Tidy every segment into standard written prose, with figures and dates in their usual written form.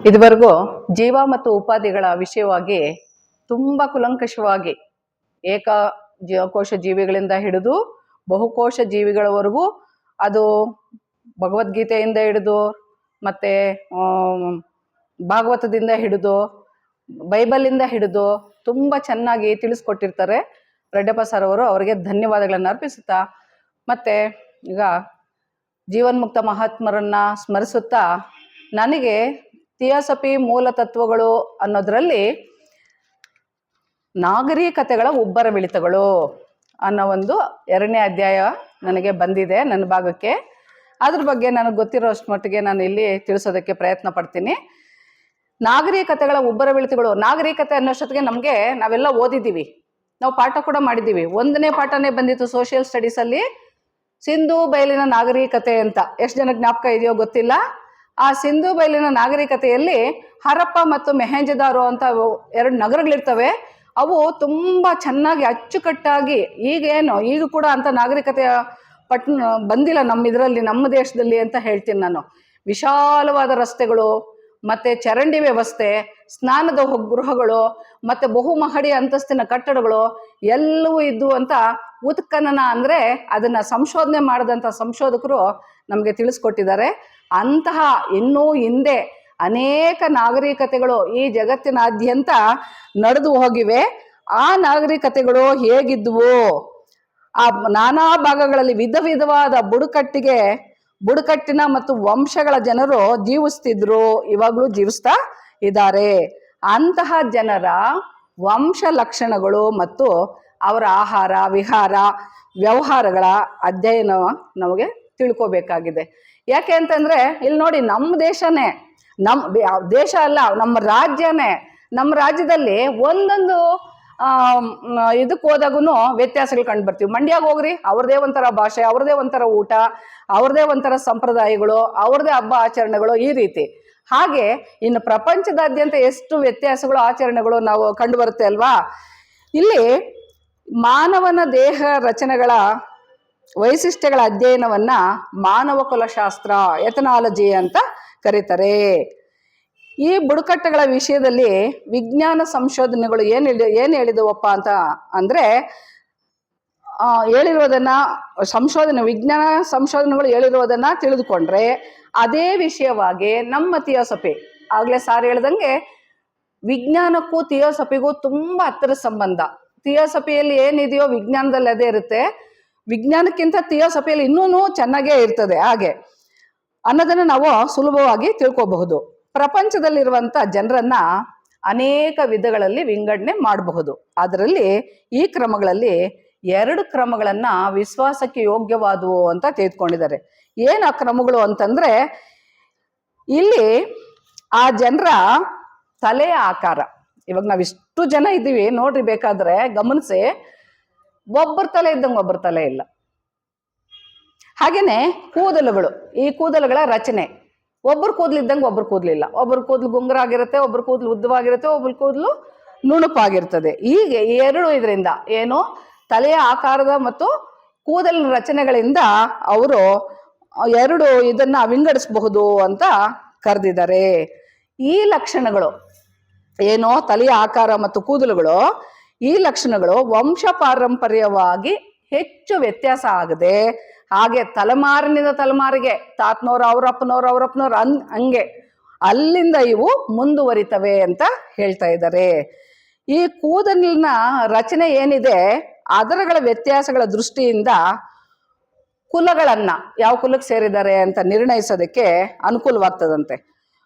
ಇದುವರೆಗೂ ಜೀವ ಮತ್ತು ಉಪಾಧಿಗಳ ವಿಷಯವಾಗಿ ತುಂಬ ಕುಲಂಕಷವಾಗಿ ಏಕ ಜೀವಕೋಶ ಜೀವಿಗಳಿಂದ ಹಿಡಿದು ಬಹುಕೋಶ ಜೀವಿಗಳವರೆಗೂ, ಅದು ಭಗವದ್ಗೀತೆಯಿಂದ ಹಿಡಿದು ಮತ್ತು ಭಾಗವತದಿಂದ ಹಿಡಿದು ಬೈಬಲಿಂದ ಹಿಡಿದು ತುಂಬ ಚೆನ್ನಾಗಿ ತಿಳಿಸ್ಕೊಟ್ಟಿರ್ತಾರೆ ರೆಡ್ಡಪ್ಪ ಸರ್ ಅವರು. ಅವರಿಗೆ ಧನ್ಯವಾದಗಳನ್ನು ಅರ್ಪಿಸುತ್ತಾ, ಮತ್ತು ಈಗ ಜೀವನ್ಮುಕ್ತ ಮಹಾತ್ಮರನ್ನು ಸ್ಮರಿಸುತ್ತಾ, ನನಗೆ ಥಿಯಾಸಫಿ ಮೂಲ ತತ್ವಗಳು ಅನ್ನೋದರಲ್ಲಿ ನಾಗರಿಕತೆಗಳ ಉಬ್ಬರವಿಳಿತಗಳು ಅನ್ನೋ ಒಂದು 2ನೇ ಅಧ್ಯಾಯ ನನಗೆ ಬಂದಿದೆ ನನ್ನ ಭಾಗಕ್ಕೆ. ಅದ್ರ ಬಗ್ಗೆ ನನಗೆ ಗೊತ್ತಿರೋ ಅಷ್ಟು ಮಟ್ಟಿಗೆ ನಾನು ಇಲ್ಲಿ ತಿಳಿಸೋದಕ್ಕೆ ಪ್ರಯತ್ನ ಪಡ್ತೀನಿ. ನಾಗರಿಕತೆಗಳ ಉಬ್ಬರವಿಳಿತಗಳು. ನಾಗರಿಕತೆ ಅನ್ನೋಷ್ಟೊತ್ತಿಗೆ ನಮಗೆ ನಾವೆಲ್ಲ ಓದಿದ್ದೀವಿ, ನಾವು ಪಾಠ ಕೂಡ ಮಾಡಿದ್ದೀವಿ. 1ನೇ ಪಾಠನೇ ಬಂದಿತ್ತು ಸೋಷಿಯಲ್ ಸ್ಟಡೀಸಲ್ಲಿ, ಸಿಂಧೂ ಬಯಲಿನ ನಾಗರಿಕತೆ ಅಂತ. ಎಷ್ಟು ಜನ ಜ್ಞಾಪಕ ಇದೆಯೋ ಗೊತ್ತಿಲ್ಲ. ಆ ಸಿಂಧೂ ಬಯಲಿನ ನಾಗರಿಕತೆಯಲ್ಲಿ ಹರಪ್ಪ ಮತ್ತು ಮೆಹೆಂಜೊದಾರೋ ಅಂತ 2 ನಗರಗಳಿರ್ತವೆ. ಅವು ತುಂಬ ಚೆನ್ನಾಗಿ ಅಚ್ಚುಕಟ್ಟಾಗಿ, ಈಗ ಕೂಡ ಅಂಥ ನಾಗರಿಕತೆಯ ಬಂದಿಲ್ಲ ನಮ್ಮ ದೇಶದಲ್ಲಿ ಅಂತ ಹೇಳ್ತೀನಿ ನಾನು. ವಿಶಾಲವಾದ ರಸ್ತೆಗಳು ಮತ್ತು ಚರಂಡಿ ವ್ಯವಸ್ಥೆ, ಸ್ನಾನದ ಗೃಹಗಳು ಮತ್ತು ಬಹುಮಹಡಿ ಅಂತಸ್ತಿನ ಕಟ್ಟಡಗಳು ಎಲ್ಲವೂ ಇದ್ದು ಅಂತ ಉತ್ಖನನ ಅಂದರೆ ಅದನ್ನು ಸಂಶೋಧನೆ ಮಾಡಿದಂಥ ಸಂಶೋಧಕರು ನಮಗೆ ತಿಳಿಸ್ಕೊಟ್ಟಿದ್ದಾರೆ. ಅಂತಹ ಇನ್ನೂ ಹಿಂದೆ ಅನೇಕ ನಾಗರಿಕತೆಗಳು ಈ ಜಗತ್ತಿನಾದ್ಯಂತ ನಡೆದು ಹೋಗಿವೆ. ಆ ನಾಗರಿಕತೆಗಳು ಹೇಗಿದ್ವು, ಆ ನಾನಾ ಭಾಗಗಳಲ್ಲಿ ವಿಧ ವಿಧವಾದ ಬುಡಕಟ್ಟಿನ ಮತ್ತು ವಂಶಗಳ ಜನರು ಜೀವಿಸ್ತಿದ್ರು, ಇವಾಗಲೂ ಜೀವಿಸ್ತಾ ಇದ್ದಾರೆ. ಅಂತಹ ಜನರ ವಂಶ ಲಕ್ಷಣಗಳು ಮತ್ತು ಅವರ ಆಹಾರ ವಿಹಾರ ವ್ಯವಹಾರಗಳ ಅಧ್ಯಯನ ನಮಗೆ ತಿಳ್ಕೋಬೇಕಾಗಿದೆ. ಯಾಕೆ ಅಂತಂದರೆ ಇಲ್ಲಿ ನೋಡಿ, ನಮ್ಮ ದೇಶನೇ, ದೇಶ ಅಲ್ಲ, ನಮ್ಮ ರಾಜ್ಯನೇ. ನಮ್ಮ ರಾಜ್ಯದಲ್ಲಿ ಒಂದೊಂದು ಇದಕ್ಕೆ ಹೋದಾಗೂ ವ್ಯತ್ಯಾಸಗಳು ಕಂಡು ಬರ್ತೀವಿ. ಮಂಡ್ಯಾಗ ಹೋಗ್ರಿ, ಅವ್ರದೇ ಒಂಥರ ಭಾಷೆ, ಅವ್ರದೇ ಒಂಥರ ಊಟ, ಅವ್ರದೇ ಒಂಥರ ಸಂಪ್ರದಾಯಗಳು, ಅವ್ರದೇ ಹಬ್ಬ ಆಚರಣೆಗಳು, ಈ ರೀತಿ. ಹಾಗೆ ಇನ್ನು ಪ್ರಪಂಚದಾದ್ಯಂತ ಎಷ್ಟು ವ್ಯತ್ಯಾಸಗಳು ಆಚರಣೆಗಳು ನಾವು ಕಂಡು ಬರುತ್ತೆ ಅಲ್ವಾ. ಇಲ್ಲಿ ಮಾನವನ ದೇಹ ರಚನೆಗಳ ವೈಶಿಷ್ಟ್ಯಗಳ ಅಧ್ಯಯನವನ್ನು ಮಾನವ ಕುಲಶಾಸ್ತ್ರ, ಎಥನಾಲಜಿ ಅಂತ ಕರೀತಾರೆ. ಈ ಬುಡಕಟ್ಟುಗಳ ವಿಷಯದಲ್ಲಿ ವಿಜ್ಞಾನ ಸಂಶೋಧನೆಗಳು ಏನು ಹೇಳಿದವಪ್ಪ ಅಂತ ಅಂದರೆ, ವಿಜ್ಞಾನ ಸಂಶೋಧನೆಗಳು ಹೇಳಿರುವುದನ್ನು ತಿಳಿದುಕೊಂಡ್ರೆ ಅದೇ ವಿಷಯವಾಗಿ ನಮ್ಮ ಥಿಯಾಸಫಿ, ಆಗಲೇ ಸಾರ್ ಹೇಳ್ದಂಗೆ ವಿಜ್ಞಾನಕ್ಕೂ ಥಿಯಾಸಫಿಗೂ ತುಂಬ ಹತ್ತಿರ ಸಂಬಂಧ. ಥಿಯಾಸಫಿಯಲ್ಲಿ ಏನಿದೆಯೋ ವಿಜ್ಞಾನದಲ್ಲಿ ಅದೇ ಇರುತ್ತೆ, ವಿಜ್ಞಾನಕ್ಕಿಂತ ಥಿಯಾಸಫಿಯಲ್ಲಿ ಇನ್ನೂ ಚೆನ್ನಾಗೇ ಇರ್ತದೆ. ಹಾಗೆ ಅನ್ನೋದನ್ನು ನಾವು ಸುಲಭವಾಗಿ ತಿಳ್ಕೋಬಹುದು. ಪ್ರಪಂಚದಲ್ಲಿರುವಂಥ ಜನರನ್ನು ಅನೇಕ ವಿಧಗಳಲ್ಲಿ ವಿಂಗಡಣೆ ಮಾಡಬಹುದು. ಅದರಲ್ಲಿ ಈ ಕ್ರಮಗಳಲ್ಲಿ 2 ಕ್ರಮಗಳನ್ನು ವಿಶ್ವಾಸಕ್ಕೆ ಯೋಗ್ಯವಾದವು ಅಂತ ತೆಗೆದುಕೊಂಡಿದ್ದಾರೆ. ಏನು ಆ ಕ್ರಮಗಳು ಅಂತಂದರೆ, ಇಲ್ಲಿ ಆ ಜನರ ತಲೆಯ ಆಕಾರ. ಇವಾಗ ನಾವು ಇಷ್ಟು ಜನ ಇದ್ದೀವಿ ನೋಡ್ರಿ, ಬೇಕಾದರೆ ಗಮನಿಸಿ, ಒಬ್ಬರ ತಲೆ ಇದ್ದಂಗೆ ಒಬ್ಬರ ತಲೆ ಇಲ್ಲ. ಹಾಗೇನೆ ಕೂದಲುಗಳು, ಈ ಕೂದಲುಗಳ ರಚನೆ, ಒಬ್ಬರು ಕೂದಲು ಇದ್ದಂಗೆ ಒಬ್ಬರು ಕೂದಲಿಲ್ಲ. ಒಬ್ಬರು ಕೂದಲು ಗುಂಗುರಾಗಿರುತ್ತೆ, ಒಬ್ಬರು ಕೂದಲು ಉದ್ದವಾಗಿರುತ್ತೆ, ಒಬ್ಬರು ಕೂದಲು ನುಣುಪಾಗಿರ್ತದೆ. ಹೀಗೆ 2 ಇದರಿಂದ ಏನು ತಲೆಯ ಆಕಾರದ ಮತ್ತು ಕೂದಲಿನ ರಚನೆಗಳಿಂದ ಅವರು 2 ಇದನ್ನು ವಿಂಗಡಿಸಬಹುದು ಅಂತ ಕರೆದಿದ್ದಾರೆ. ಈ ಲಕ್ಷಣಗಳು ಏನೋ ತಲೆಯ ಆಕಾರ ಮತ್ತು ಕೂದಲುಗಳು, ಈ ಲಕ್ಷಣಗಳು ವಂಶ ಪಾರಂಪರ್ಯವಾಗಿ ಹೆಚ್ಚು ವ್ಯತ್ಯಾಸ ಆಗದೆ, ಹಾಗೆ ತಲೆಮಾರಿನಿಂದ ತಲೆಮಾರಿಗೆ, ತಾತನವ್ರು ಅವರಪ್ಪನವ್ರು ಹಂಗೆ ಅಲ್ಲಿಂದ ಇವು ಮುಂದುವರಿತವೆ ಅಂತ ಹೇಳ್ತಾ ಇದ್ದಾರೆ. ಈ ಕೂದಲಿನ ರಚನೆ ಏನಿದೆ ಅದರಗಳ ವ್ಯತ್ಯಾಸಗಳ ದೃಷ್ಟಿಯಿಂದ ಕುಲಗಳನ್ನು ಯಾವ ಕುಲಕ್ಕೆ ಸೇರಿದ್ದಾರೆ ಅಂತ ನಿರ್ಣಯಿಸೋದಕ್ಕೆ ಅನುಕೂಲವಾಗ್ತದಂತೆ.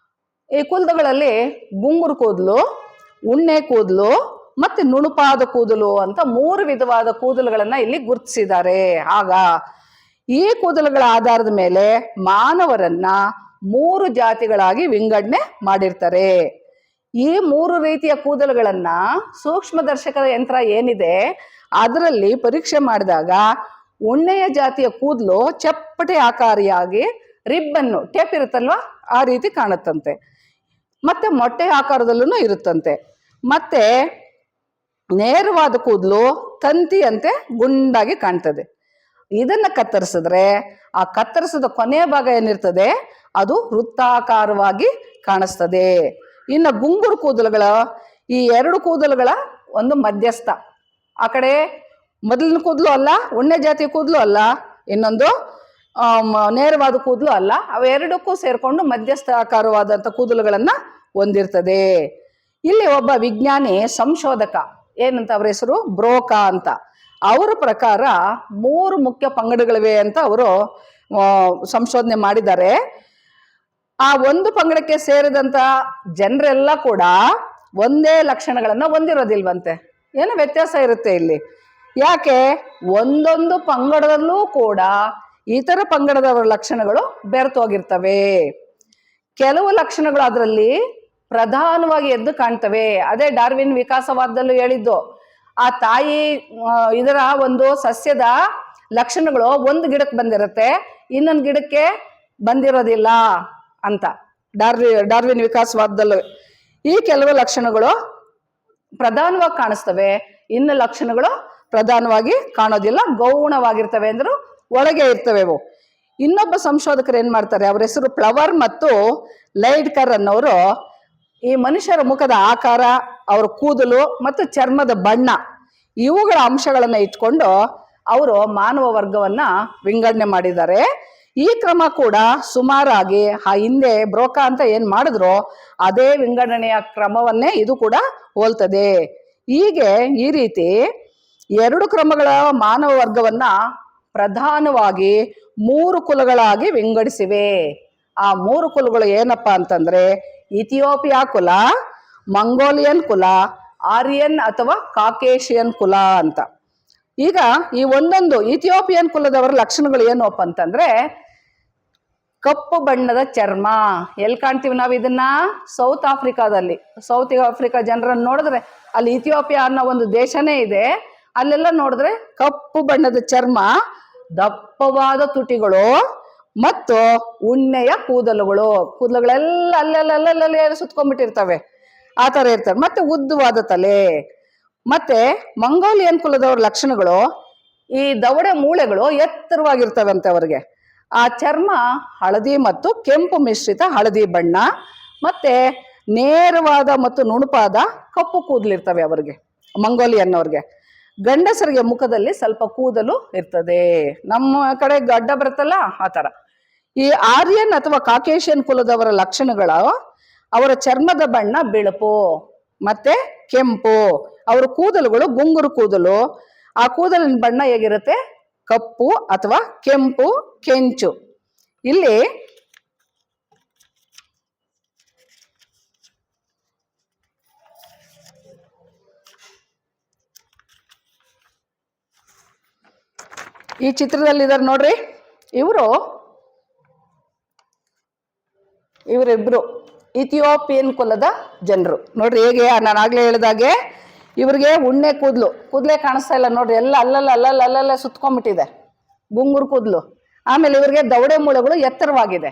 ಈ ಕುಲಗಳಲ್ಲಿ ಗುಂಗುರು ಕೂದಲು, ಉಣ್ಣೆ ಕೂದಲು ಮತ್ತು ನುಣುಪಾದ ಕೂದಲು ಅಂತ 3 ವಿಧವಾದ ಕೂದಲುಗಳನ್ನು ಇಲ್ಲಿ ಗುರುತಿಸಿದ್ದಾರೆ. ಆಗ ಈ ಕೂದಲುಗಳ ಆಧಾರದ ಮೇಲೆ ಮಾನವರನ್ನ 3 ಜಾತಿಗಳಾಗಿ ವಿಂಗಡಣೆ ಮಾಡಿರ್ತಾರೆ. ಈ 3 ರೀತಿಯ ಕೂದಲುಗಳನ್ನು ಸೂಕ್ಷ್ಮದರ್ಶಕದ ಯಂತ್ರ ಏನಿದೆ ಅದರಲ್ಲಿ ಪರೀಕ್ಷೆ ಮಾಡಿದಾಗ ಉಣ್ಣೆಯ ಜಾತಿಯ ಕೂದಲು ಚಪ್ಪಟೆ ಆಕಾರಿಯಾಗಿ ರಿಬ್ಬನ್ನು, ಟೇಪ್ ಇರುತ್ತಲ್ವ ಆ ರೀತಿ ಕಾಣುತ್ತಂತೆ. ಮತ್ತೆ ಮೊಟ್ಟೆ ಆಕಾರದಲ್ಲೂ ಇರುತ್ತಂತೆ. ಮತ್ತೆ ನೇರವಾದ ಕೂದಲು ತಂತಿಯಂತೆ ಗುಂಡಾಗಿ ಕಾಣ್ತದೆ. ಇದನ್ನ ಕತ್ತರಿಸಿದ್ರೆ ಆ ಕತ್ತರಿಸಿದ ಕೊನೆಯ ಭಾಗ ಏನಿರ್ತದೆ ಅದು ವೃತ್ತಾಕಾರವಾಗಿ ಕಾಣಿಸ್ತದೆ. ಇನ್ನು ಗುಂಗುರು ಕೂದಲುಗಳ ಈ ಎರಡು ಕೂದಲುಗಳ ಒಂದು ಮಧ್ಯಸ್ಥ, ಆ ಕಡೆ ಮೊದಲಿನ ಕೂದಲು ಅಲ್ಲ, ಉಣ್ಣೆ ಜಾತಿ ಕೂದಲು ಅಲ್ಲ, ಇನ್ನೊಂದು ನೇರವಾದ ಕೂದಲು ಅಲ್ಲ, ಅವೆರಡಕ್ಕೂ ಸೇರ್ಕೊಂಡು ಮಧ್ಯಸ್ಥ ಆಕಾರವಾದಂಥ ಕೂದಲುಗಳನ್ನ ಹೊಂದಿರ್ತದೆ. ಇಲ್ಲಿ ಒಬ್ಬ ವಿಜ್ಞಾನಿ ಸಂಶೋಧಕ ಏನಂತ ಅವ್ರ ಹೆಸರು ಬ್ರೋಕಾ ಅಂತ. ಅವರ ಪ್ರಕಾರ 3 ಮುಖ್ಯ ಪಂಗಡಗಳಿವೆ ಅಂತ ಅವರು ಸಂಶೋಧನೆ ಮಾಡಿದ್ದಾರೆ. ಆ ಒಂದು ಪಂಗಡಕ್ಕೆ ಸೇರಿದಂತ ಜನರೆಲ್ಲ ಕೂಡ ಒಂದೇ ಲಕ್ಷಣಗಳನ್ನ ಹೊಂದಿರೋದಿಲ್ವಂತೆ, ಏನೋ ವ್ಯತ್ಯಾಸ ಇರುತ್ತೆ ಇಲ್ಲಿ. ಯಾಕೆ? ಒಂದೊಂದು ಪಂಗಡದಲ್ಲೂ ಕೂಡ ಇತರ ಪಂಗಡದವರ ಲಕ್ಷಣಗಳು ಬೆರೆತೋಗಿರ್ತವೆ. ಕೆಲವು ಲಕ್ಷಣಗಳು ಅದರಲ್ಲಿ ಪ್ರಧಾನವಾಗಿ ಎದ್ದು ಕಾಣ್ತವೆ. ಅದೇ ಡಾರ್ವಿನ್ ವಿಕಾಸವಾದದಲ್ಲೂ ಹೇಳಿದ್ದು, ಆ ತಾಯಿ ಇದರ ಒಂದು ಸಸ್ಯದ ಲಕ್ಷಣಗಳು ಒಂದು ಗಿಡಕ್ಕೆ ಬಂದಿರುತ್ತೆ, ಇನ್ನೊಂದು ಗಿಡಕ್ಕೆ ಬಂದಿರೋದಿಲ್ಲ ಅಂತ ಡಾರ್ವಿನ್ ವಿಕಾಸವಾದದಲ್ಲೂ. ಈ ಕೆಲವು ಲಕ್ಷಣಗಳು ಪ್ರಧಾನವಾಗಿ ಕಾಣಿಸ್ತವೆ, ಇನ್ನು ಲಕ್ಷಣಗಳು ಪ್ರಧಾನವಾಗಿ ಕಾಣೋದಿಲ್ಲ, ಗೌಣವಾಗಿರ್ತವೆ ಅಂದ್ರು ಒಳಗೆ ಇರ್ತವೆ ಅವು. ಇನ್ನೊಬ್ಬ ಸಂಶೋಧಕರು ಏನ್ ಮಾಡ್ತಾರೆ, ಅವ್ರ ಹೆಸರು ಫ್ಲವರ್ ಮತ್ತು ಲೈಡ್ಕರ್ ಅನ್ನೋರು ಈ ಮನುಷ್ಯರ ಮುಖದ ಆಕಾರ, ಅವ್ರ ಕೂದಲು ಮತ್ತು ಚರ್ಮದ ಬಣ್ಣ ಇವುಗಳ ಅಂಶಗಳನ್ನ ಇಟ್ಕೊಂಡು ಅವರು ಮಾನವ ವರ್ಗವನ್ನ ವಿಂಗಡಣೆ ಮಾಡಿದ್ದಾರೆ. ಈ ಕ್ರಮ ಕೂಡ ಸುಮಾರಾಗಿ ಆ ಹಿಂದೆ ಬ್ರೋಕಾ ಅಂತ ಏನ್ ಮಾಡಿದ್ರು ಅದೇ ವಿಂಗಡಣೆಯ ಕ್ರಮವನ್ನೇ ಇದು ಕೂಡ ಹೋಲ್ತದೆ. ಹೀಗೆ ಈ ರೀತಿ 2 ಕ್ರಮಗಳ ಮಾನವ ವರ್ಗವನ್ನ ಪ್ರಧಾನವಾಗಿ 3 ಕುಲಗಳಾಗಿ ವಿಂಗಡಿಸಿವೆ. ಆ 3 ಕುಲಗಳು ಏನಪ್ಪಾ ಅಂತಂದ್ರೆ ಇಥಿಯೋಪಿಯಾ ಕುಲ, ಮಂಗೋಲಿಯನ್ ಕುಲ, ಆರ್ಯನ್ ಅಥವಾ ಕಾಕೇಶಿಯನ್ ಕುಲ ಅಂತ. ಈಗ ಈ ಒಂದೊಂದು ಇಥಿಯೋಪಿಯನ್ ಕುಲದವರ ಲಕ್ಷಣಗಳು ಏನಪ್ಪ ಅಂತಂದ್ರೆ ಕಪ್ಪು ಬಣ್ಣದ ಚರ್ಮ. ಎಲ್ಲಿ ಕಾಣ್ತೀವಿ ನಾವು ಇದನ್ನ? ಸೌತ್ ಆಫ್ರಿಕಾದಲ್ಲಿ. ಸೌತ್ ಆಫ್ರಿಕಾ ಜನರನ್ನು ನೋಡಿದ್ರೆ ಅಲ್ಲಿ ಇಥಿಯೋಪಿಯಾ ಅನ್ನೋ ಒಂದು ದೇಶನೇ ಇದೆ, ಅಲ್ಲೆಲ್ಲ ನೋಡಿದ್ರೆ ಕಪ್ಪು ಬಣ್ಣದ ಚರ್ಮ, ದಪ್ಪವಾದ ತುಟಿಗಳು ಮತ್ತು ಉಣ್ಣೆಯ ಕೂದಲುಗಳೆಲ್ಲ ಅಲ್ಲೆಲ್ಲ ಸುತ್ಕೊಂಡ್ಬಿಟ್ಟಿರ್ತವೆ, ಆ ಥರ ಇರ್ತವೆ. ಮತ್ತೆ ಉದ್ದವಾದ ತಲೆ. ಮತ್ತೆ ಮಂಗೋಲಿಯನ್ ಕುಲದವ್ರ ಲಕ್ಷಣಗಳು ಈ ದವಡೆ ಮೂಳೆಗಳು ಎತ್ತರವಾಗಿರ್ತವಂತೆ ಅವರಿಗೆ. ಆ ಚರ್ಮ ಹಳದಿ ಮತ್ತು ಕೆಂಪು ಮಿಶ್ರಿತ ಹಳದಿ ಬಣ್ಣ, ಮತ್ತೆ ನೇರವಾದ ಮತ್ತು ನುಣುಪಾದ ಕಪ್ಪು ಕೂದಲಿರ್ತವೆ ಅವರಿಗೆ, ಮಂಗೋಲಿಯನ್ ಅವ್ರಿಗೆ. ಗಂಡಸರಿಗೆ ಮುಖದಲ್ಲಿ ಸ್ವಲ್ಪ ಕೂದಲು ಇರ್ತದೆ, ನಮ್ಮ ಕಡೆ ಗಡ್ಡ ಬರುತ್ತಲ್ಲ ಆ ಥರ. ಈ ಆರ್ಯನ್ ಅಥವಾ ಕಾಕೇಶಿಯನ್ ಕುಲದವರ ಲಕ್ಷಣಗಳು ಅವರ ಚರ್ಮದ ಬಣ್ಣ ಬಿಳುಪು ಮತ್ತೆ ಕೆಂಪು, ಅವರ ಕೂದಲುಗಳು ಗುಂಗುರು ಕೂದಲು. ಆ ಕೂದಲಿನ ಬಣ್ಣ ಹೇಗಿರುತ್ತೆ? ಕಪ್ಪು ಅಥವಾ ಕೆಂಪು ಕೆಂಚು. ಇಲ್ಲಿ ಈ ಚಿತ್ರದಲ್ಲಿದ್ದಾರೆ ನೋಡ್ರಿ, ಇವರಿಬ್ರು ಇಥಿಯೋಪಿಯನ್ ಕುಲದ ಜನರು. ನೋಡ್ರಿ ಹೇಗೆ ನಾನು ಆಗ್ಲೇ ಹೇಳಿದಾಗೆ ಇವ್ರಿಗೆ ಉಣ್ಣೆ ಕೂದಲೇ ಕಾಣಿಸ್ತಾ ಇಲ್ಲ ನೋಡ್ರಿ, ಎಲ್ಲ ಅಲ್ಲಲ್ಲ ಸುತ್ಕೊಂಡ್ಬಿಟ್ಟಿದೆ ಗುಂಗುರು ಕೂದಲು. ಆಮೇಲೆ ಇವ್ರಿಗೆ ದವಡೆ ಮೂಳೆಗಳು ಎತ್ತರವಾಗಿದೆ.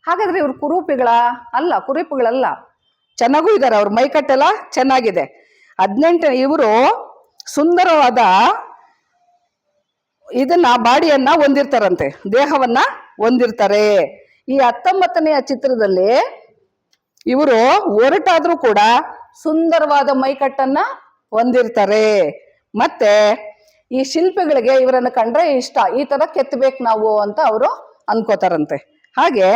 ಹಾಗಾದ್ರೆ ಇವ್ರು ಕುರೂಪಿಗಳಲ್ಲ, ಚೆನ್ನಾಗೂ ಇದ್ದಾರೆ, ಅವ್ರ ಮೈಕಟ್ಟೆಲ್ಲ ಚೆನ್ನಾಗಿದೆ. 18 ಇವರು ಸುಂದರವಾದ ಇದನ್ನ ಬಾಡಿಯನ್ನ ಹೊಂದಿರ್ತಾರಂತೆ, ದೇಹವನ್ನ ಹೊಂದಿರ್ತಾರೆ. ಈ 19ನೆಯ ಚಿತ್ರದಲ್ಲಿ ಇವರು ಒರಟಾದ್ರೂ ಕೂಡ ಸುಂದರವಾದ ಮೈಕಟ್ಟನ್ನ ಹೊಂದಿರ್ತಾರೆ. ಮತ್ತೆ ಈ ಶಿಲ್ಪಿಗಳಿಗೆ ಇವರನ್ನು ಕಂಡ್ರೆ ಇಷ್ಟ, ಈ ತರ ಕೆತ್ತಬೇಕು ನಾವು ಅಂತ ಅವರು ಅನ್ಕೋತಾರಂತೆ. ಹಾಗೆ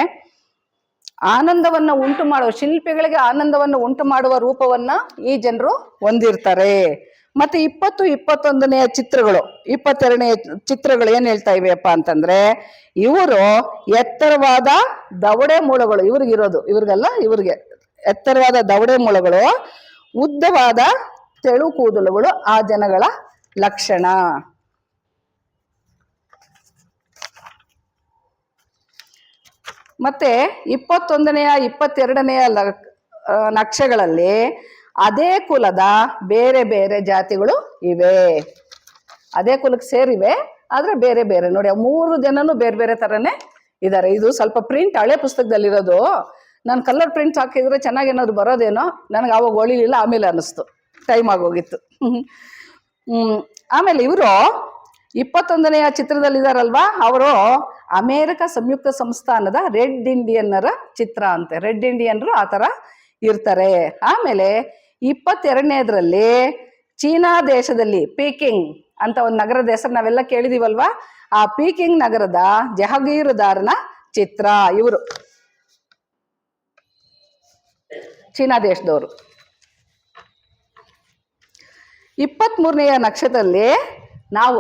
ಆನಂದವನ್ನ ಉಂಟು ಮಾಡುವ ಶಿಲ್ಪಿಗಳಿಗೆ ಆನಂದವನ್ನು ಉಂಟು ಮಾಡುವ ರೂಪವನ್ನ ಈ ಜನರು ಹೊಂದಿರ್ತಾರೆ. ಮತ್ತೆ 21ನೆಯ ಚಿತ್ರಗಳು 22ನೇ ಚಿತ್ರಗಳು ಏನ್ ಹೇಳ್ತಾ ಇವೆಯಪ್ಪ ಅಂತಂದ್ರೆ ಇವರು ಎತ್ತರವಾದ ದವಡೆ ಮೂಳೆಗಳು ಇವ್ರಿಗೆ ಎತ್ತರವಾದ ದವಡೆ ಮೂಳೆಗಳು, ಉದ್ದವಾದ ತೆಳು ಕೂದಲುಗಳು ಆ ಜನಗಳ ಲಕ್ಷಣ. ಮತ್ತೆ 21ನೆಯ 22ನೆಯ ನಕ್ಷೆಗಳಲ್ಲಿ ಅದೇ ಕುಲದ ಬೇರೆ ಬೇರೆ ಜಾತಿಗಳು ಇವೆ, ಅದೇ ಕುಲಕ್ಕೆ ಸೇರಿವೆ, ಆದ್ರೆ ಬೇರೆ ಬೇರೆ. ನೋಡಿ 3 ಜನನು ಬೇರೆ ಬೇರೆ ತರನೇ ಇದ್ದಾರೆ. ಇದು ಸ್ವಲ್ಪ ಪ್ರಿಂಟ್ ಹಳೆ ಪುಸ್ತಕದಲ್ಲಿರೋದು, ನಾನು ಕಲರ್ ಪ್ರಿಂಟ್ ಹಾಕಿದ್ರೆ ಚೆನ್ನಾಗಿ ಏನಾದ್ರು ಬರೋದೇನೋ, ನನಗೆ ಅವಾಗ ಒಳಿಲಿಲ್ಲ, ಆಮೇಲೆ ಅನ್ನಿಸ್ತು. ಟೈಮ್ ಆಗೋಗಿತ್ತು. ಆಮೇಲೆ ಇವರು 21ನೆಯ ಚಿತ್ರದಲ್ಲಿದ್ದಾರಲ್ವಾ, ಅವರು ಅಮೇರಿಕ ಸಂಯುಕ್ತ ಸಂಸ್ಥಾನದ ರೆಡ್ ಇಂಡಿಯನ್ನರ ಚಿತ್ರ ಅಂತೆ. ರೆಡ್ ಇಂಡಿಯನ್ರು ಆ ಥರ ಇರ್ತಾರೆ. ಆಮೇಲೆ 22ನೇದ್ರಲ್ಲಿ ಚೀನಾ ದೇಶದಲ್ಲಿ ಪೀಕಿಂಗ್ ಅಂತ ಒಂದು ನಗರದ ಹೆಸರು ನಾವೆಲ್ಲ ಕೇಳಿದೀವಲ್ವಾ, ಆ ಪೀಕಿಂಗ್ ನಗರದ ಜಹಗೀರ್ದಾರನ ಚಿತ್ರ. ಇವರು ಚೀನಾ ದೇಶದವರು. 23ನೆಯ ನಕ್ಷತ್ರದಲ್ಲಿ ನಾವು